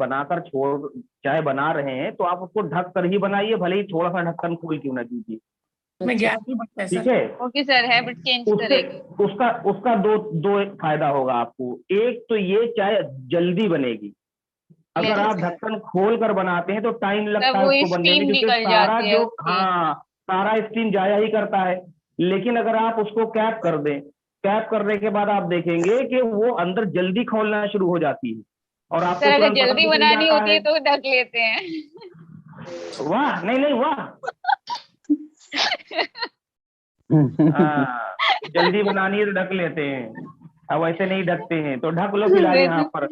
बना रहे हैं तो आप उसको ढक कर ही बनाइए, भले ही थोड़ा सा ढक्कन खोल क्यों ना कीजिए। में गैस भी बढ़ता है ठीक सर। है? ओके सर, हैबिट चेंज उससे करेंगे। उसका उसका दो फायदा होगा आपको। एक तो ये चाय जल्दी बनेगी, अगर आप यस ढक्कन खोल कर बनाते हैं तो टाइम सर, लगता है वो उसको बनने में, स्टीम क्योंकि निकल सारा जाती है जो उसकी। सारा स्टीम जाया ही करता है। लेकिन अगर आप उसको कैप कर दें, कैप करने के बाद आप देखेंगे कि वो अंदर जल्दी खोलना शुरू हो जाती है और आपको सर अगर तुरंत पता जल्दी भी चल बनानी जाता होती है। है तो ढक लेते हैं। वाह, नहीं नहीं वाह। हाँ, जल्दी बनानी है तो ढक लेते हैं, अब ऐसे नहीं ढकते हैं, तो ढक लो फिलहाल यहाँ पर।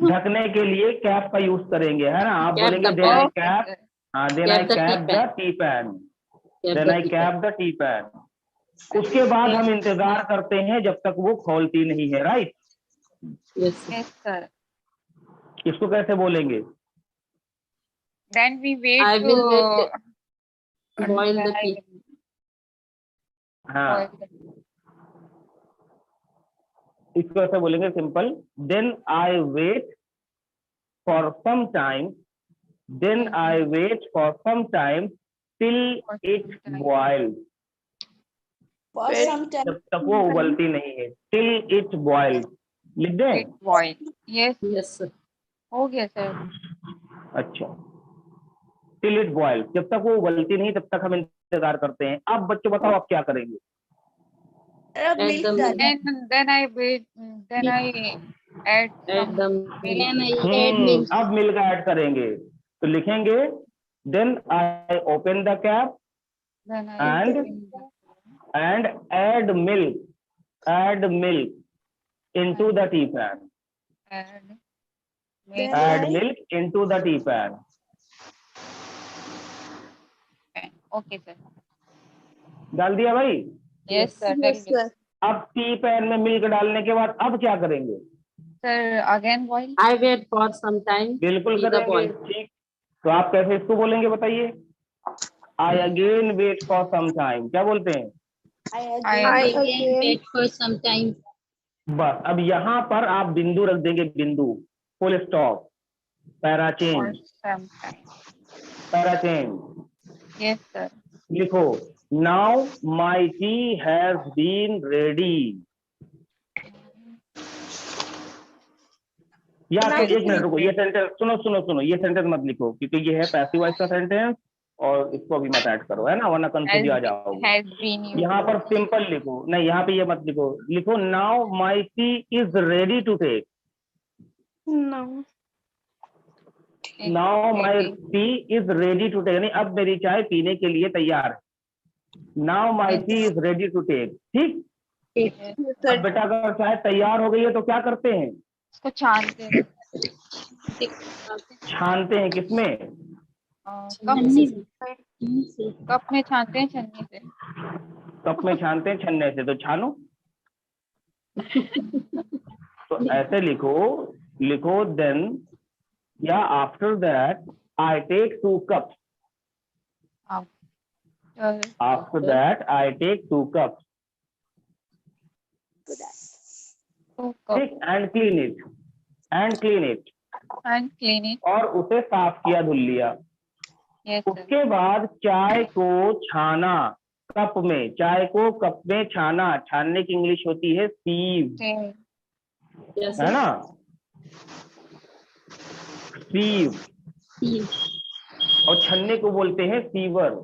ढकने के लिए कैप का यूज करेंगे, है ना? आप कैप बोलेंगे the then I okay cap. Sir. हाँ, then I cap the tea cap the pan. Tea pan. Cap then the I tea cap the tea pan. उसके बाद हम इंतजार करते हैं जब तक वो खोलती नहीं है, राइट? Yes yes sir. इसको कैसे बोलेंगे? Then we wait I to will wait boil the tea. हाँ, इसको ऐसे बोलेंगे simple, then I wait for some time, then I wait for some time till it boils. For some time. जब तक वो उबलती नहीं है, टिल इट बॉइल्स। लिख दें? It boil. Yes yes sir. हो गया सर। अच्छा, टिल इट बॉइल्स, जब तक वो उबलती नहीं तब तक हम इंतजार करते हैं। अब बच्चों बताओ आप क्या करेंगे? Milk डालना। then I wait, then I add Add some the milk. अब मिल्क ऐड करेंगे तो लिखेंगे then I open the cap Then I and and add milk into the tea pan. add Add milk into the tea pan. Okay sir. डाल दिया भाई? Yes sir. Yes, sir. अब T pan में milk डालने के बाद अब क्या करेंगे? Sir again boil. I wait for some time. बिल्कुल till the करेंगे, boil. ठीक। तो आप कैसे इसको बोलेंगे बताइए? I again wait for some time, क्या बोलते हैं? I again wait for some time. बस अब यहाँ पर आप बिंदु रख देंगे, बिंदु, full stop, para for change, some time. Para change. Yes sir. लिखो now my tea has been ready. या फिर एक मिनट रुको, ये सेंटेंस सुनो, ये सेंटेंस मत लिखो क्योंकि ये है पैसिव वॉइस का सेंटेंस और इसको भी मत ऐड करो, है ना, वरना कंफ्यूज आ जाओगे। Has been used. यहाँ पर सिंपल लिखो, नहीं यहाँ पे ये मत लिखो, लिखो now my tea is ready to take. No. Now my tea is ready to take, यानी अब मेरी चाय पीने के लिए तैयार है। Now my tea is ready to take, ठीक। अब बेटा अगर चाय तैयार हो गई है तो क्या करते हैं? इसको छानते हैं। छानते हैं किसमें? कप में छानते हैं, छन्नी से। कप में छानते हैं छन्ने से, तो छानो। तो ऐसे लिखो देन या after that I take 2 cups. After that I take 2 cups, ठीक। एंड क्लीन इट और उसे साफ किया, धुल लिया। Yes, उसके बाद चाय को छाना, कप में, चाय को कप में छाना, छानने की इंग्लिश होती है सीव, Yes, है sir. ना, सीव। और छन्ने को बोलते हैं सीवर,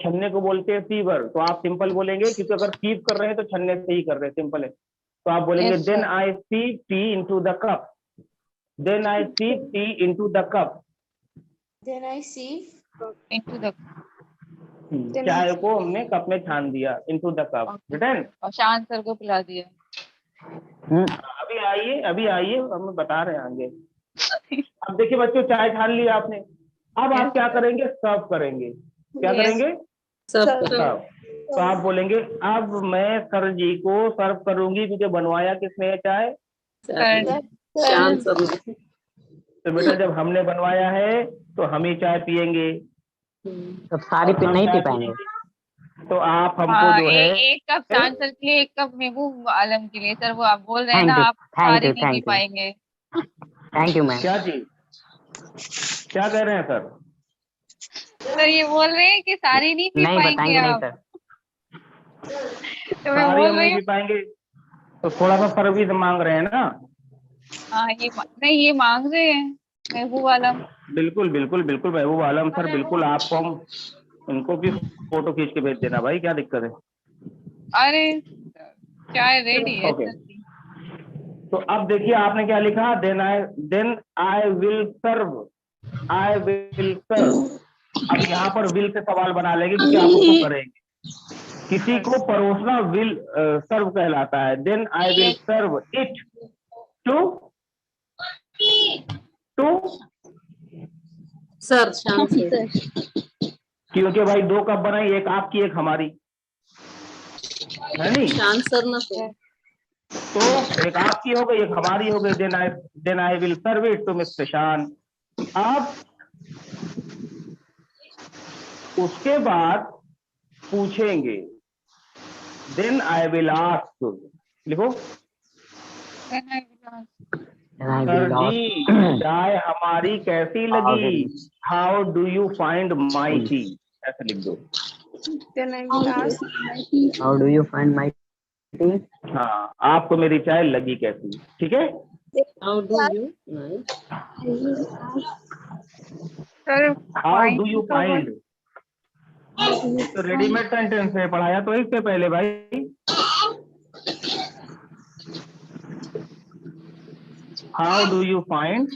छन्ने को बोलते हैं सीवर। तो आप सिंपल बोलेंगे, क्योंकि अगर सीव कर रहे हैं तो छन्ने से ही कर रहे हैं, सिंपल है। तो आप बोलेंगे Yes, then sir. I sieve tea into the cup, then I sieve tea into the cup. Then I see. Into the चाय को हमने कप में छान दिया, इनटू द कप, रिटर्न। और शांत सर को पिला दिया। अभी आइए हम बता रहे हैं आगे। अब देखिए बच्चों, चाय छान लिया आपने, अब आप क्या करेंगे, सर्व करेंगे। क्या Yes. करेंगे, Serve. सर्व। तो आप बोलेंगे अब मैं सर जी को सर्व करूंगी, क्योंकि बनवाया किसने है चाय, Sir. शांत सर ने। तो बेटा जब हमने बनवाया है तो हम ही चाय पियेंगे, तो सारी और पिन हम नहीं चाय पी पाएंगे। पियेंगे। तो आप हमको हाँ, जो है, एक कप शांत सर के लिए, एक कप महबूब आलम के लिए। सर वो आप बोल रहे हैं थैंक ना, यू, आप थैंक सारी यू, नहीं पी थैंक यू, पाएंगे। Thank you ma'am. क्या चीज, क्या कह रहे हैं सर? सर ये बोल रहे हैं कि सारी नहीं पी नहीं पाएंगे बताएंगे नहीं आप। सर। तो मैं सारी बोल हम रही नहीं हूँ, पी पाएंगे, तो थोड़ा सा सर्विस मांग रहे हैं ना। हाँ नहीं, ये मांग रहे हैं महबूब आलम। बिल्कुल बिल्कुल बिल्कुल महबूब आलम सर, बिल्कुल आपको हम इनको भी फोटो खींच के भेज देना भाई, क्या दिक्कत है। अरे चाय रेडी है ओके, सर की। तो अब देखिए आपने क्या लिखा, then I will serve, I will serve. अब यहाँ पर विल से सवाल बना लेंगे, क्योंकि आप उसको करेंगे। किसी को परोसना विल सर्व कहलाता है। Then I will serve it to sir Shant sir. क्योंकि भाई 2 कप बनाई, एक आपकी एक हमारी, है नहीं, शांत सर ना सर। तो एक आपकी हो गई, एक हमारी हो गई। Then I will serve it to mister Shaan. अब उसके बाद पूछेंगे, देन आई विल आस्क, लिखो, सर जी चाय हमारी कैसी लगी, how do you find my tea, ऐसे लिख दो। Then I will ask. How do you find my tea. हाँ, आपको मेरी चाय लगी कैसी, ठीक है। How do you? Sir how do you find, तो रेडीमेड सेंटेंस है, पढ़ाया तो इससे पहले भाई। How do you find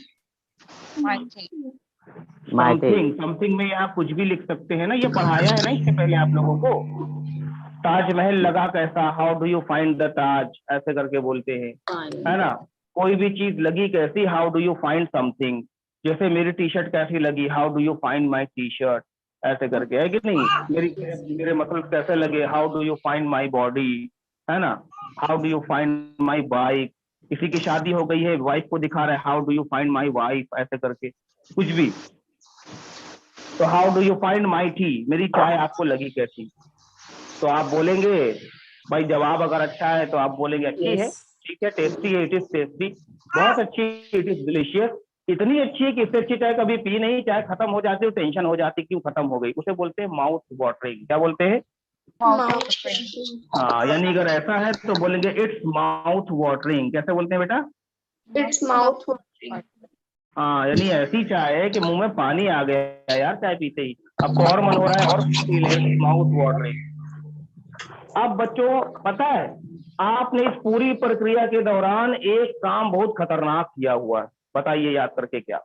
something में आप कुछ भी लिख सकते हैं ना, ये पढ़ाया है ना इससे पहले आप लोगों को। ताजमहल लगा कैसा, how do you find the Taj, ऐसे करके बोलते हैं, है ना। कोई भी चीज लगी कैसी, how do you find something. जैसे मेरी टी शर्ट कैसी लगी, how do you find my T shirt, ऐसे करके, है कि नहीं। मेरे मसल्स कैसे लगे, how do you find my body, है ना। How do you find my bike, किसी की शादी हो गई है, वाइफ को दिखा रहा है, how do you find my wife, ऐसे करके कुछ भी। तो how do you find my T, मेरी चाय आपको लगी कैसी। तो आप बोलेंगे भाई, जवाब अगर अच्छा है तो आप बोलेंगे अच्छी है, ठीक है, टेस्टी है, इट इज टेस्टी, बहुत अच्छी, इट इज डिलीशियस, इतनी अच्छी है कि इससे अच्छी चाय कभी पी नहीं, चाय खत्म हो जाती है टेंशन हो जाती क्यों खत्म हो गई, उसे बोलते हैं माउथ वाटरिंग। क्या बोलते हैं, हाँ, यानी अगर ऐसा है तो बोलेंगे इट्स माउथ वाटरिंग। कैसे बोलते हैं बेटा, It's mouth watering. हाँ, यानी ऐसी चाय है कि मुंह में पानी आ गया यार चाय पीते ही, अब और मन हो रहा है और पी ले, माउथ वाटरिंग। अब बच्चों पता है, आपने इस पूरी प्रक्रिया के दौरान एक काम बहुत खतरनाक किया हुआ है, बताइए याद करके क्या।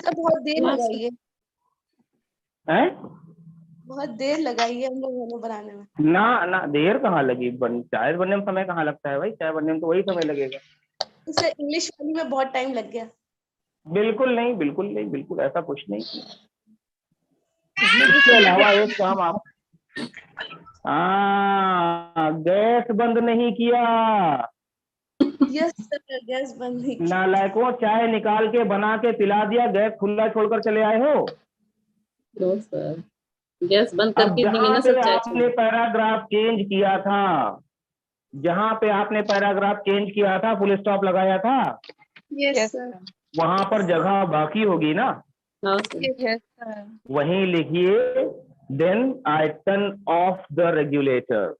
सर बहुत देर लगाई है, हैं? बहुत देर लगाई है हम लोगों ने बनाने में। ना देर कहाँ लगी, चाय बनने में समय कहाँ लगता है भाई, चाय बनने में तो वही समय लगेगा। सर इंग्लिश वाली में बहुत टाइम लग गया। बिल्कुल नहीं, बिल्कुल नहीं, बिल्कुल ऐसा कुछ नहीं। इसके अलावा एक काम आप, गैस बंद नहीं किया। यस सर, गैस बंद नहीं किया। नालायकों, चाय निकाल के बना के पिला दिया, गैस खुला छोड़कर चले आए हो। नो सर, गैस बंद अब करके जहाँ पे आपने पैराग्राफ चेंज किया था, जहाँ पे आपने पैराग्राफ चेंज किया था, फुल स्टॉप लगाया था, Yes, sir. वहां पर जगह बाकी होगी ना, Yes, sir. वहीं लिखिए then I turn off the regulator.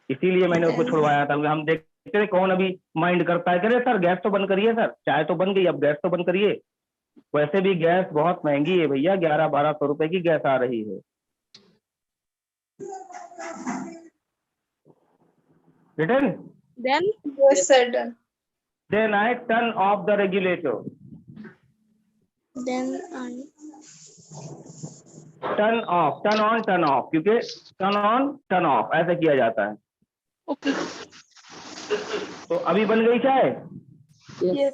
इसीलिए मैंने उसको छुड़वाया था, हम देखते थे कौन अभी माइंड करता है, कह रहे सर गैस तो बंद करिए, सर चाय तो बन गई, अब गैस तो बंद करिए। वैसे भी गैस बहुत महंगी है भैया, 1100-1200 रुपए की गैस आ रही है। Return Then Yes, sir. Done. Then I turn off the regulator. then I turn off, turn on, turn off, क्योंकि टर्न ऑन टर्न ऑफ ऐसे किया जाता है। okay. तो अभी बन गई चाय। Yes.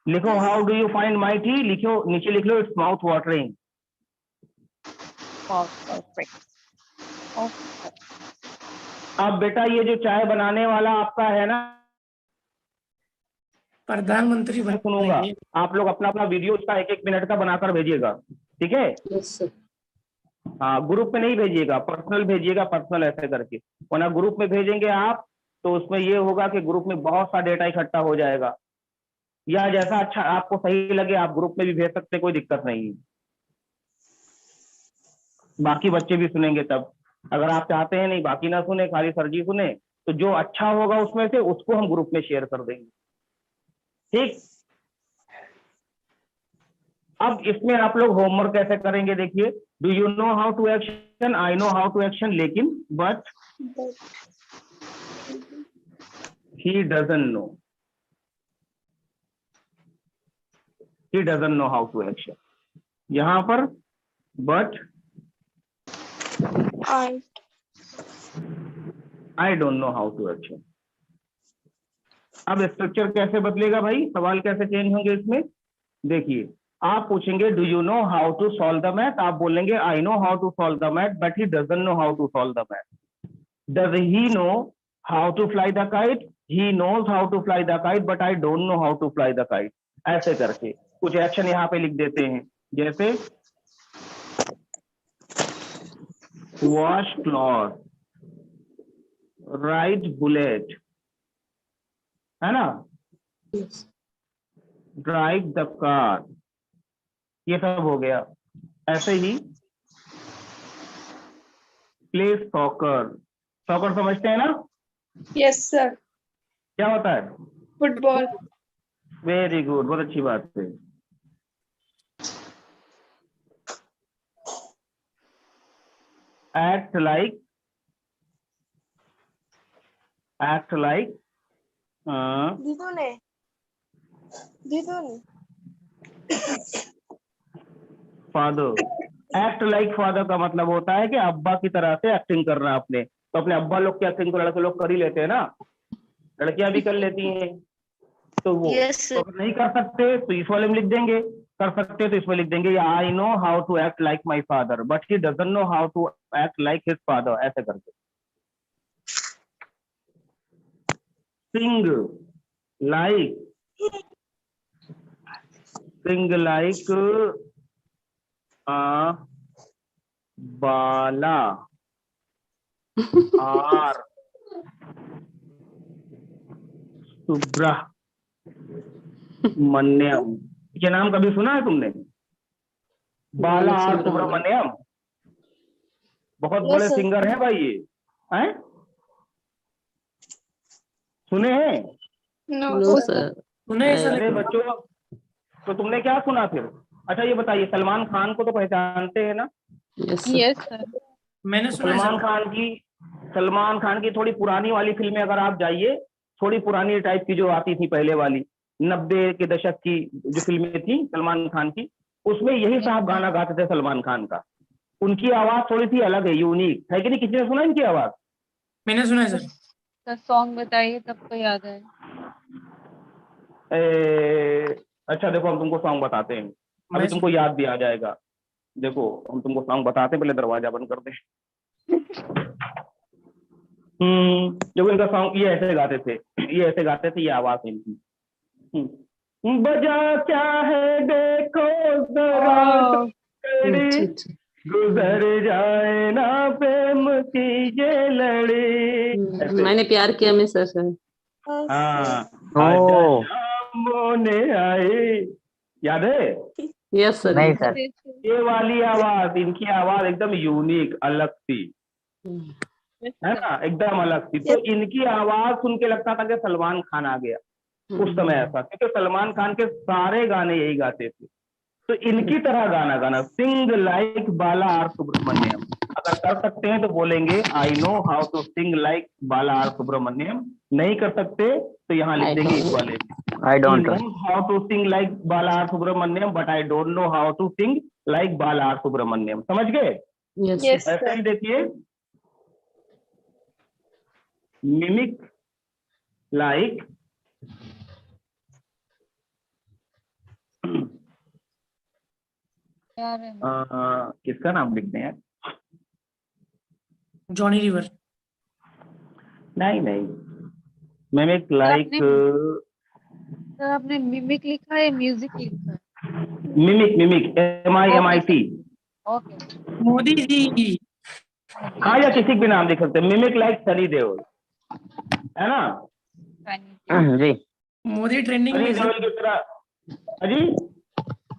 लिखो how do you find my T, लिखो नीचे लिख लो इट्स माउथ वाटरिंग। अब बेटा ये जो चाय बनाने वाला आपका है ना, प्रधानमंत्री मैं सुनूंगा, आप लोग अपना अपना वीडियो इसका 1-1 मिनट का बनाकर भेजिएगा, ठीक है? हाँ, ग्रुप में नहीं भेजिएगा, पर्सनल भेजिएगा, पर्सनल ऐसे करके, वरना ग्रुप में भेजेंगे आप तो उसमें ये होगा कि ग्रुप में बहुत सा डेटा इकट्ठा हो जाएगा। या जैसा अच्छा आपको सही लगे आप ग्रुप में भी भेज सकते, कोई दिक्कत नहीं है, बाकी बच्चे भी सुनेंगे तब। अगर आप चाहते हैं नहीं बाकी ना सुने, खाली सर जी सुने, तो जो अच्छा होगा उसमें से उसको हम ग्रुप में शेयर कर देंगे, ठीक? अब इसमें आप लोग होमवर्क कैसे करेंगे देखिए, do you know how to action, I know how to action, लेकिन but he doesn't know, he doesn't know how to action। यहां पर but I don't know how to action। अब स्ट्रक्चर कैसे बदलेगा भाई, सवाल कैसे चेंज होंगे इसमें, देखिए आप पूछेंगे do you know how to solve the math, आप बोलेंगे I know how to solve the math but he doesn't know how to solve the math. Does he know how to fly the kite, he knows how to fly the kite but I don't know how to fly the kite. ऐसे करके कुछ action यहाँ पे लिख देते हैं, जैसे wash cloth, ride bullet, है ना, ड्राइव द कार, ये सब हो गया। ऐसे ही प्ले सॉकर, सॉकर समझते हैं ना? Yes, sir. क्या होता है? Football. वेरी गुड, बहुत अच्छी बात है। Act like, act like father. Act like father का मतलब होता है कि अब्बा की तरह से एक्टिंग करना अपने, तो अपने अब्बा लोग की एक्टिंग तो लड़के लोग कर ही लेते हैं ना, लड़कियां भी कर लेती हैं। तो वो तो अगर नहीं कर सकते तो इस वाले में लिख देंगे, कर सकते तो इसमें लिख देंगे I know how to act like my father but he doesn't know how to act like his father, ऐसे करके। Sing like, sing like Bala R Subrahmanyam, ये नाम कभी सुना है तुमने? बाला आर सुब्रमण्यम बहुत बड़े सिंगर हैं भाई, ये हैं? सुने हैं? No, sir. सुने सर? अरे बच्चों, तो तुमने क्या सुना फिर? अच्छा ये बताइए, सलमान खान को तो पहचानते हैं ना? Yes, sir. मैंने सुना है सलमान खान की थोड़ी पुरानी वाली फिल्में अगर आप जाइए, थोड़ी पुरानी टाइप की जो आती थी पहले वाली 90 के दशक की जो फिल्में थी सलमान खान की, उसमें यही साहब गाना गाते थे सलमान खान का। उनकी आवाज थोड़ी सी अलग है, यूनिक है कि नहीं? किसी ने सुना इनकी आवाज? मैंने सुना है सर। सर सॉन्ग बताइए तब तो याद है। अच्छा देखो हम तुमको सॉन्ग बताते हैं, अभी तुमको याद भी आ जाएगा। देखो हम तुमको सॉन्ग बताते हैं, पहले दरवाजा बंद कर दे। जब इनका सॉन्ग ये ऐसे गाते थे, ये ऐसे गाते थे, ये आवाज है इनकी। बजा क्या है देखो जरा, गुजर जाए ना प्रेम की ये लड़ी। मैंने प्यार किया मैं सर। हाँ, मोने आए, याद है? Yes sir. नहीं सर। ये वाली आवाज, इनकी आवाज एकदम यूनिक अलग थी, है ना, एकदम अलग थी। तो इनकी आवाज सुन के लगता था कि सलमान खान आ गया उस समय ऐसा, क्योंकि सलमान खान के सारे गाने यही गाते थे। तो इनकी तरह गाना गाना, sing like Bala R Subrahmanyam. अगर कर सकते हैं तो बोलेंगे I know how to sing like Bala R Subrahmanyam. नहीं कर सकते तो यहाँ लिख देंगे इस वाले, I don't know how to sing like Bala R Subrahmanyam but I don't know how to sing like Bala R Subrahmanyam. समझ गए? Yes, ऐसे sir. ही देखिए, मिमिक लाइक किसका नाम लिखते हैं? जॉनी लीवर। नहीं नहीं, मिमिक लाइक, सर आपने मिमिक लिखा है, म्यूजिक लिखा है? Mimic, mimic MIMIC। Okay. Modi ji. हाँ, या किसी भी नाम लिख सकते हैं। मिमिक लाइक सनी देओल, है ना जी? मोदी ट्रेंडिंग सनी में है। देओल की तरह। जी,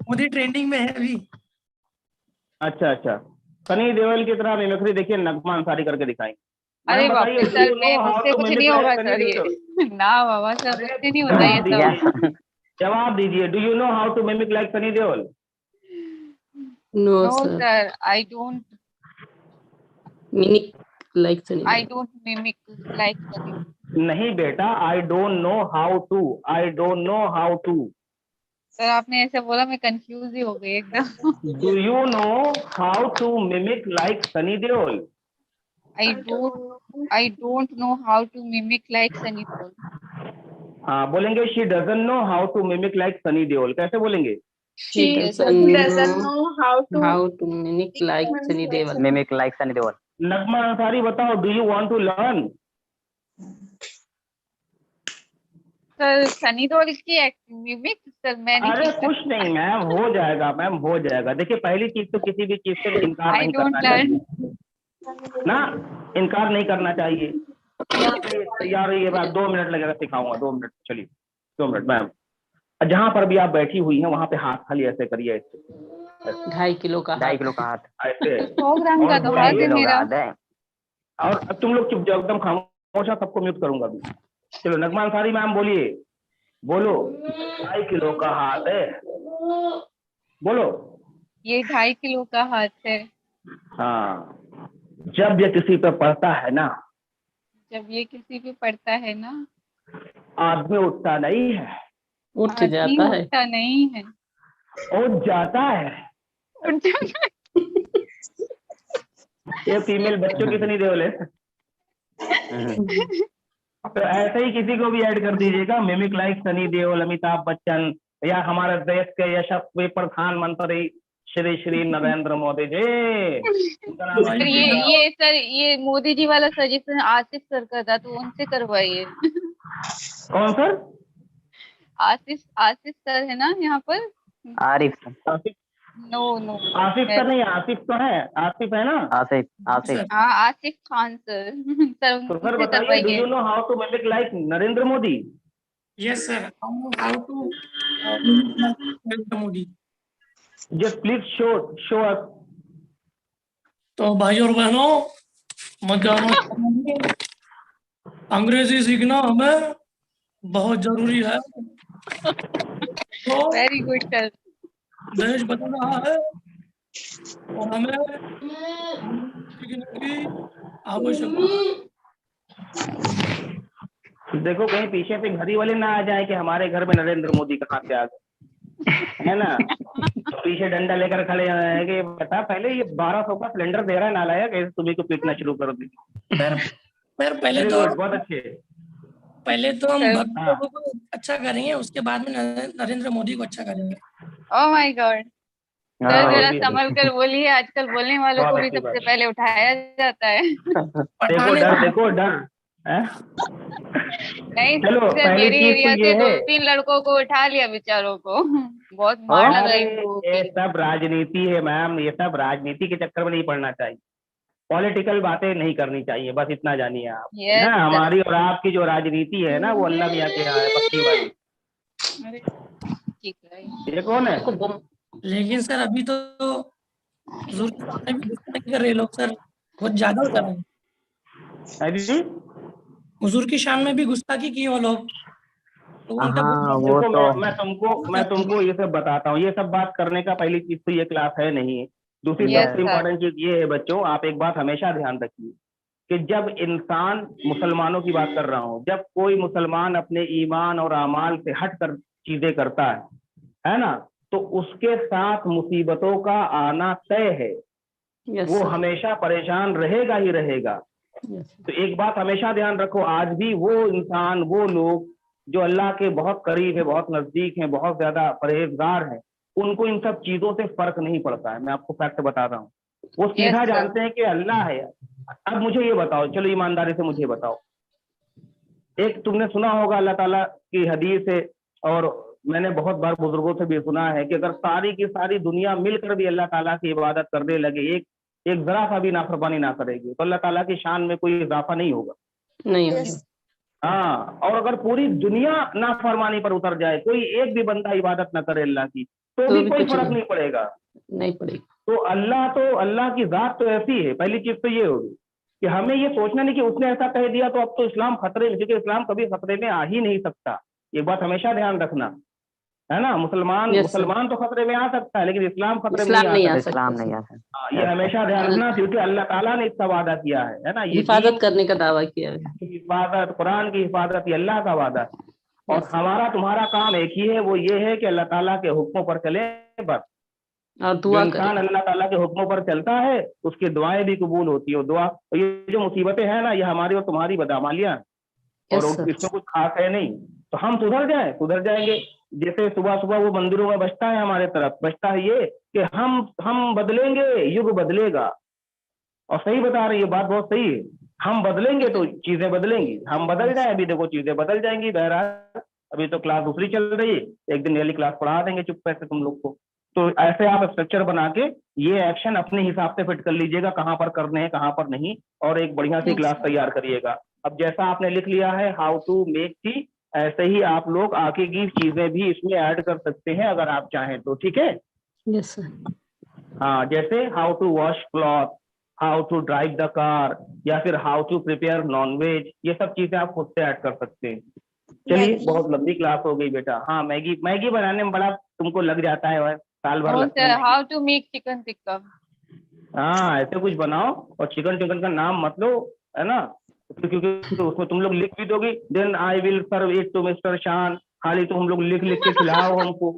मोदी ट्रेंडिंग में है अभी। अच्छा अच्छा, सनी देओल की तरह मिमिक्री देखिए, नगमा अंसारी करके दिखाएंगे। अरे मैडम बाप रे बताइए, सर, मैं मुझसे कुछ नहीं होगा सर ये। ना बाबा सर, मुझसे नहीं होता ये सब। जवाब दीजिए, do you know how to mimic like Sunny Deol? No, no sir. Sir, I don't Mimic like Sunny I Deol. Don't mimic like Sunny. नहीं बेटा, I don't know how to, I don't know how to. Sir आपने ऐसे बोला, मैं confuse ही हो गई एकदम। Do you know how to mimic like Sunny Deol? I don't know how to mimic like Sunny Deol. हाँ, बोलेंगे she doesn't know how to mimic like Sunny Deol. कैसे बोलेंगे? She doesn't know how to mimic like Sunny Deol. Mimic like Sunny Deol. Nagma Ansari बताओ, do you want to learn? Sir Sunny Deol की acting mimic sir मैं नहीं अरे सीख कुछ नहीं मैम, हो जाएगा मैम, हो जाएगा। देखिए, पहली चीज तो किसी भी चीज से इनकार आई नहीं डोंट करना लर्न। चाहिए ना, इनकार नहीं करना चाहिए। तैयार रहिए, मैं 2 मिनट लगेगा, सिखाऊंगा 2 मिनट। चलिए 2 मिनट मैम। जहां पर भी आप बैठी हुई हैं वहां पे हाथ खाली ऐसे करिए, ऐसे 2.5 किलो का 2.5 किलो का हाथ। ऐसे। 100 ग्राम का तो हाथ है मेरा। और अब तुम लोग चुप जाओ, एकदम खामोश, सबको म्यूट करूंगा अभी। चलो नगमा अंसारी मैम बोलिए, बोलो 2.5 किलो का हाथ है, बोलो। ये 2.5 किलो का हाथ है। हाँ, जब ये किसी पे पड़ता है ना, जब ये किसी पे पड़ता है ना, आदमी उठता नहीं है, उठ आदमी जाता है। उठता नहीं है, उठ जाता है। उठ जाता है। ये फीमेल बच्चों की सनी देओल है। तो ऐसे ही किसी को भी ऐड कर दीजिएगा, मिमिक लाइक सनी देओल, अमिताभ बच्चन, या हमारे देश के यशस्वी प्रधानमंत्री श्री श्री नरेंद्र मोदी जी। सर ये मोदी जी वाला सजेशन आसिफ सर का था, तो उनसे करवाइए। कौन सर? आसिफ सर है ना यहाँ पर? Arif sir. Asif? No no, Asif sir नहीं, आसिफ तो है, आसिफ है ना, आसिफ आसिफ। हाँ आसिफ खान सर। सर तो सर उनसे बताइए, डू करवाइए। You know how to mimic like Narendra Modi? Yes sir, how to Narendra Modi. Just please show us. तो भाइयों और बहनों, मैं कहना चाहूंगी, अंग्रेजी सीखना हमें बहुत जरूरी है। तो वेरी गुड सर। देश बदल रहा है और हमें सीखने की आवश्यकता है। देखो कहीं पीछे से घड़ी वाले ना आ जाए कि हमारे घर में नरेंद्र मोदी कहाँ से आ गए, है ना। पीछे डंडा लेकर खड़े हैं कि बता, पहले ये 1200 का सिलेंडर दे रहा है नालायक, ऐसे तुम्ही को पीटना शुरू कर दी। पहले Very तो good, बहुत अच्छे। हम सर, भक्त लोगों को अच्छा करेंगे, उसके बाद में नरेंद्र मोदी को अच्छा करेंगे। Oh my God. सर हाँ, जरा ये भी है। संभल कर बोलिए, आजकल बोलने वालों को बहुत भी अच्छी सबसे बात। पहले उठाया जाता है। देखो डर, देखो डर है? नहीं चलो, सर, पहली मेरी चीज एरिया तो से ये है, 2-3 लड़कों को उठा लिया बेचारों को। बहुत मार लगा अरे इन लोगों ये की। सब राजनीति है मैम, ये सब राजनीति के चक्कर में नहीं पड़ना चाहिए, पॉलिटिकल बातें नहीं करनी चाहिए, बस इतना जानिए आप। Yes, ना sir. हमारी और आपकी जो राजनीति है ना, वो अल्लाह मियां के यहाँ है, पक्की वाली। अरे ठीक है। ये कौन है? लेकिन सर अभी तो हुजूर के सामने भी गुस्सा नहीं कर रहे लोग सर, बहुत ज्यादा कर रहे हैं। है जी? हुजूर की शान में भी गुस्ताखी की वो लोग, तो उनका हाँ गुस्सा वो देखो तो मैं तुमको ये सब बताता हूँ। ये सब बात करने का पहली चीज तो ये क्लास है नहीं। दूसरी Yes, सबसे sir. इम्पोर्टेंट चीज ये है बच्चों, आप एक बात हमेशा ध्यान रखिए कि जब इंसान, मुसलमानों की बात कर रहा हूँ, जब कोई मुसलमान अपने ईमान और अमाल से हट कर चीजें करता है ना, तो उसके साथ मुसीबतों का आना तय है। Yes, वो sir. हमेशा परेशान रहेगा ही रहेगा। Yes. तो एक बात हमेशा ध्यान रखो, आज भी वो इंसान, वो लोग जो अल्लाह के बहुत करीब है, बहुत नजदीक हैं, बहुत ज्यादा परहेजगार हैं, उनको इन सब चीजों से फर्क नहीं पड़ता है। मैं आपको फैक्ट बता रहा हूँ, वो सीधा Yes, sir. जानते हैं कि अल्लाह है। अब मुझे ये बताओ, चलो ईमानदारी से मुझे बताओ, एक तुमने सुना होगा अल्लाह ताला की हदीस है, और मैंने बहुत बार बुजुर्गों से भी सुना है कि अगर सारी की सारी दुनिया मिलकर भी अल्लाह ताला की इबादत करने लगे, एक जरा सा भी नाफरमानी ना करेगी, तो अल्लाह ताला की शान में कोई इजाफा नहीं होगा। नहीं Yes. हाँ, और अगर पूरी दुनिया नाफरमानी पर उतर जाए, कोई एक भी बंदा इबादत ना करे अल्लाह की, तो भी कोई फर्क नहीं पड़ेगा। नहीं पड़ेगा। तो अल्लाह की जात तो ऐसी है। पहली चीज तो ये होगी कि हमें ये सोचना नहीं कि उसने ऐसा कह दिया तो अब तो इस्लाम खतरे में, क्योंकि इस्लाम कभी खतरे में आ ही नहीं सकता। ये बात हमेशा ध्यान रखना, है ना। मुसलमान तो खतरे में आ सकता है, लेकिन इस्लाम खतरे में नहीं आ सकता। इस्लाम नहीं आता। हाँ, ये हमेशा ध्यान रखना, क्योंकि अल्लाह ताला ने इसका वादा किया है ना। ये हिफाजत करने का दावा किया है। हिफाजत, कुरान की हिफाजत, ये अल्लाह का वादा है। और हमारा तुम्हारा काम एक ही है, वो ये है कि अल्लाह ताला के हुक्मों पर चले बस। और जो दुआ इंसान करें। अल्लाह ताला के हुक्मों पर चलता है, उसकी दुआएं भी कबूल होती है। दुआ, ये जो मुसीबतें हैं ना, ये हमारी और तुम्हारी बदामालियां हैं, और Yes, sir. इसमें कुछ खास है नहीं। तो हम सुधर जाएंगे। जैसे सुबह सुबह वो मंदिरों में बजता है, हमारे तरफ बजता है ये कि हम बदलेंगे, युग बदलेगा। और सही बता रही है, बात बहुत सही है। हम बदलेंगे तो चीजें बदलेंगी, हम बदल जाए, अभी देखो चीजें बदल जाएंगी। बहरहाल अभी तो क्लास दूसरी चल रही है, एक दिन वाली क्लास पढ़ा देंगे चुप पैसे तुम लोग को। तो ऐसे आप स्ट्रक्चर बना के ये एक्शन अपने हिसाब से फिट कर लीजिएगा, कहाँ पर करने हैं कहाँ पर नहीं, और एक बढ़िया सी क्लास तैयार करिएगा। अब जैसा आपने लिख लिया है हाउ टू मेक टी, ऐसे ही आप लोग आगे की चीजें भी इसमें ऐड कर सकते हैं अगर आप चाहें तो, ठीक है। Yes, sir. हाँ, जैसे how to wash cloth, how to drive the car, या फिर हाउ टू प्रिपेयर नॉनवेज, ये सब चीजें आप खुद से ऐड कर सकते हैं। चलिए, मैगी। बहुत लंबी क्लास हो गई बेटा। हाँ, मैगी बनाने में बड़ा तुमको लग जाता है, साल भर Oh, लगता sir, है। how to make chicken tikka? हाँ, ऐसे कुछ बनाओ और चिकन का नाम मत लो, है ना, क्योंकि तो उसमें तुम लोग लिख भी दोगी, then I will serve it to mister Shaan. खाली तो हम लोग लिख के खिलाओ हमको,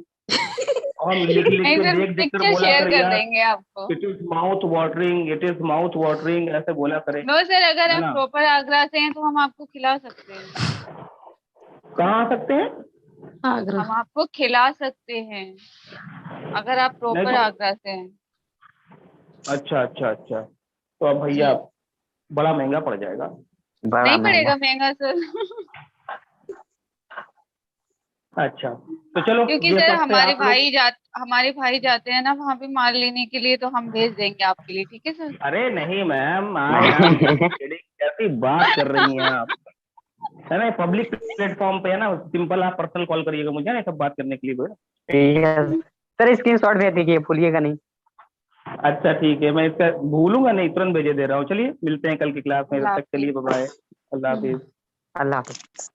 और हम लिख नहीं के सर, देख कर पिक्चर बोला शेयर कर कर यार, देंगे आपको। इट इज माउथ वाटरिंग, ऐसे बोला करे। नो सर, अगर है आप ना? प्रॉपर आगरा से हैं तो हम आपको खिला सकते हैं। कहाँ आ सकते हैं? आगरा। हम आपको खिला सकते हैं अगर आप नहीं प्रॉपर तो, आगरा से हैं। अच्छा, तो अब भैया बड़ा महंगा पड़ जाएगा। बड़ा नहीं महंगा। पड़ेगा महंगा सर। अच्छा, तो चलो, क्योंकि ये सर सब से आप लोग, हमारे भाई जाते हैं ना वहाँ पे माल लेने के लिए, तो हम भेज देंगे आपके लिए, ठीक है सर। अरे नहीं मैम, कैसी बात कर रही हैं आप, है ना। पब्लिक प्लेटफॉर्म पे है ना, सिंपल आप पर्सनल कॉल करिएगा मुझे ना, सब बात करने के लिए। ठीक है सर, स्क्रीनशॉट भेज दीजिए, भूलिएगा नहीं। अच्छा ठीक है, मैं इसका भूलूंगा नहीं, तुरंत भेजे दे रहा हूँ। चलिए, मिलते हैं कल की क्लास में, तब तक के लिए बाय, अल्लाह हाफिज। अल्लाह हाफिज।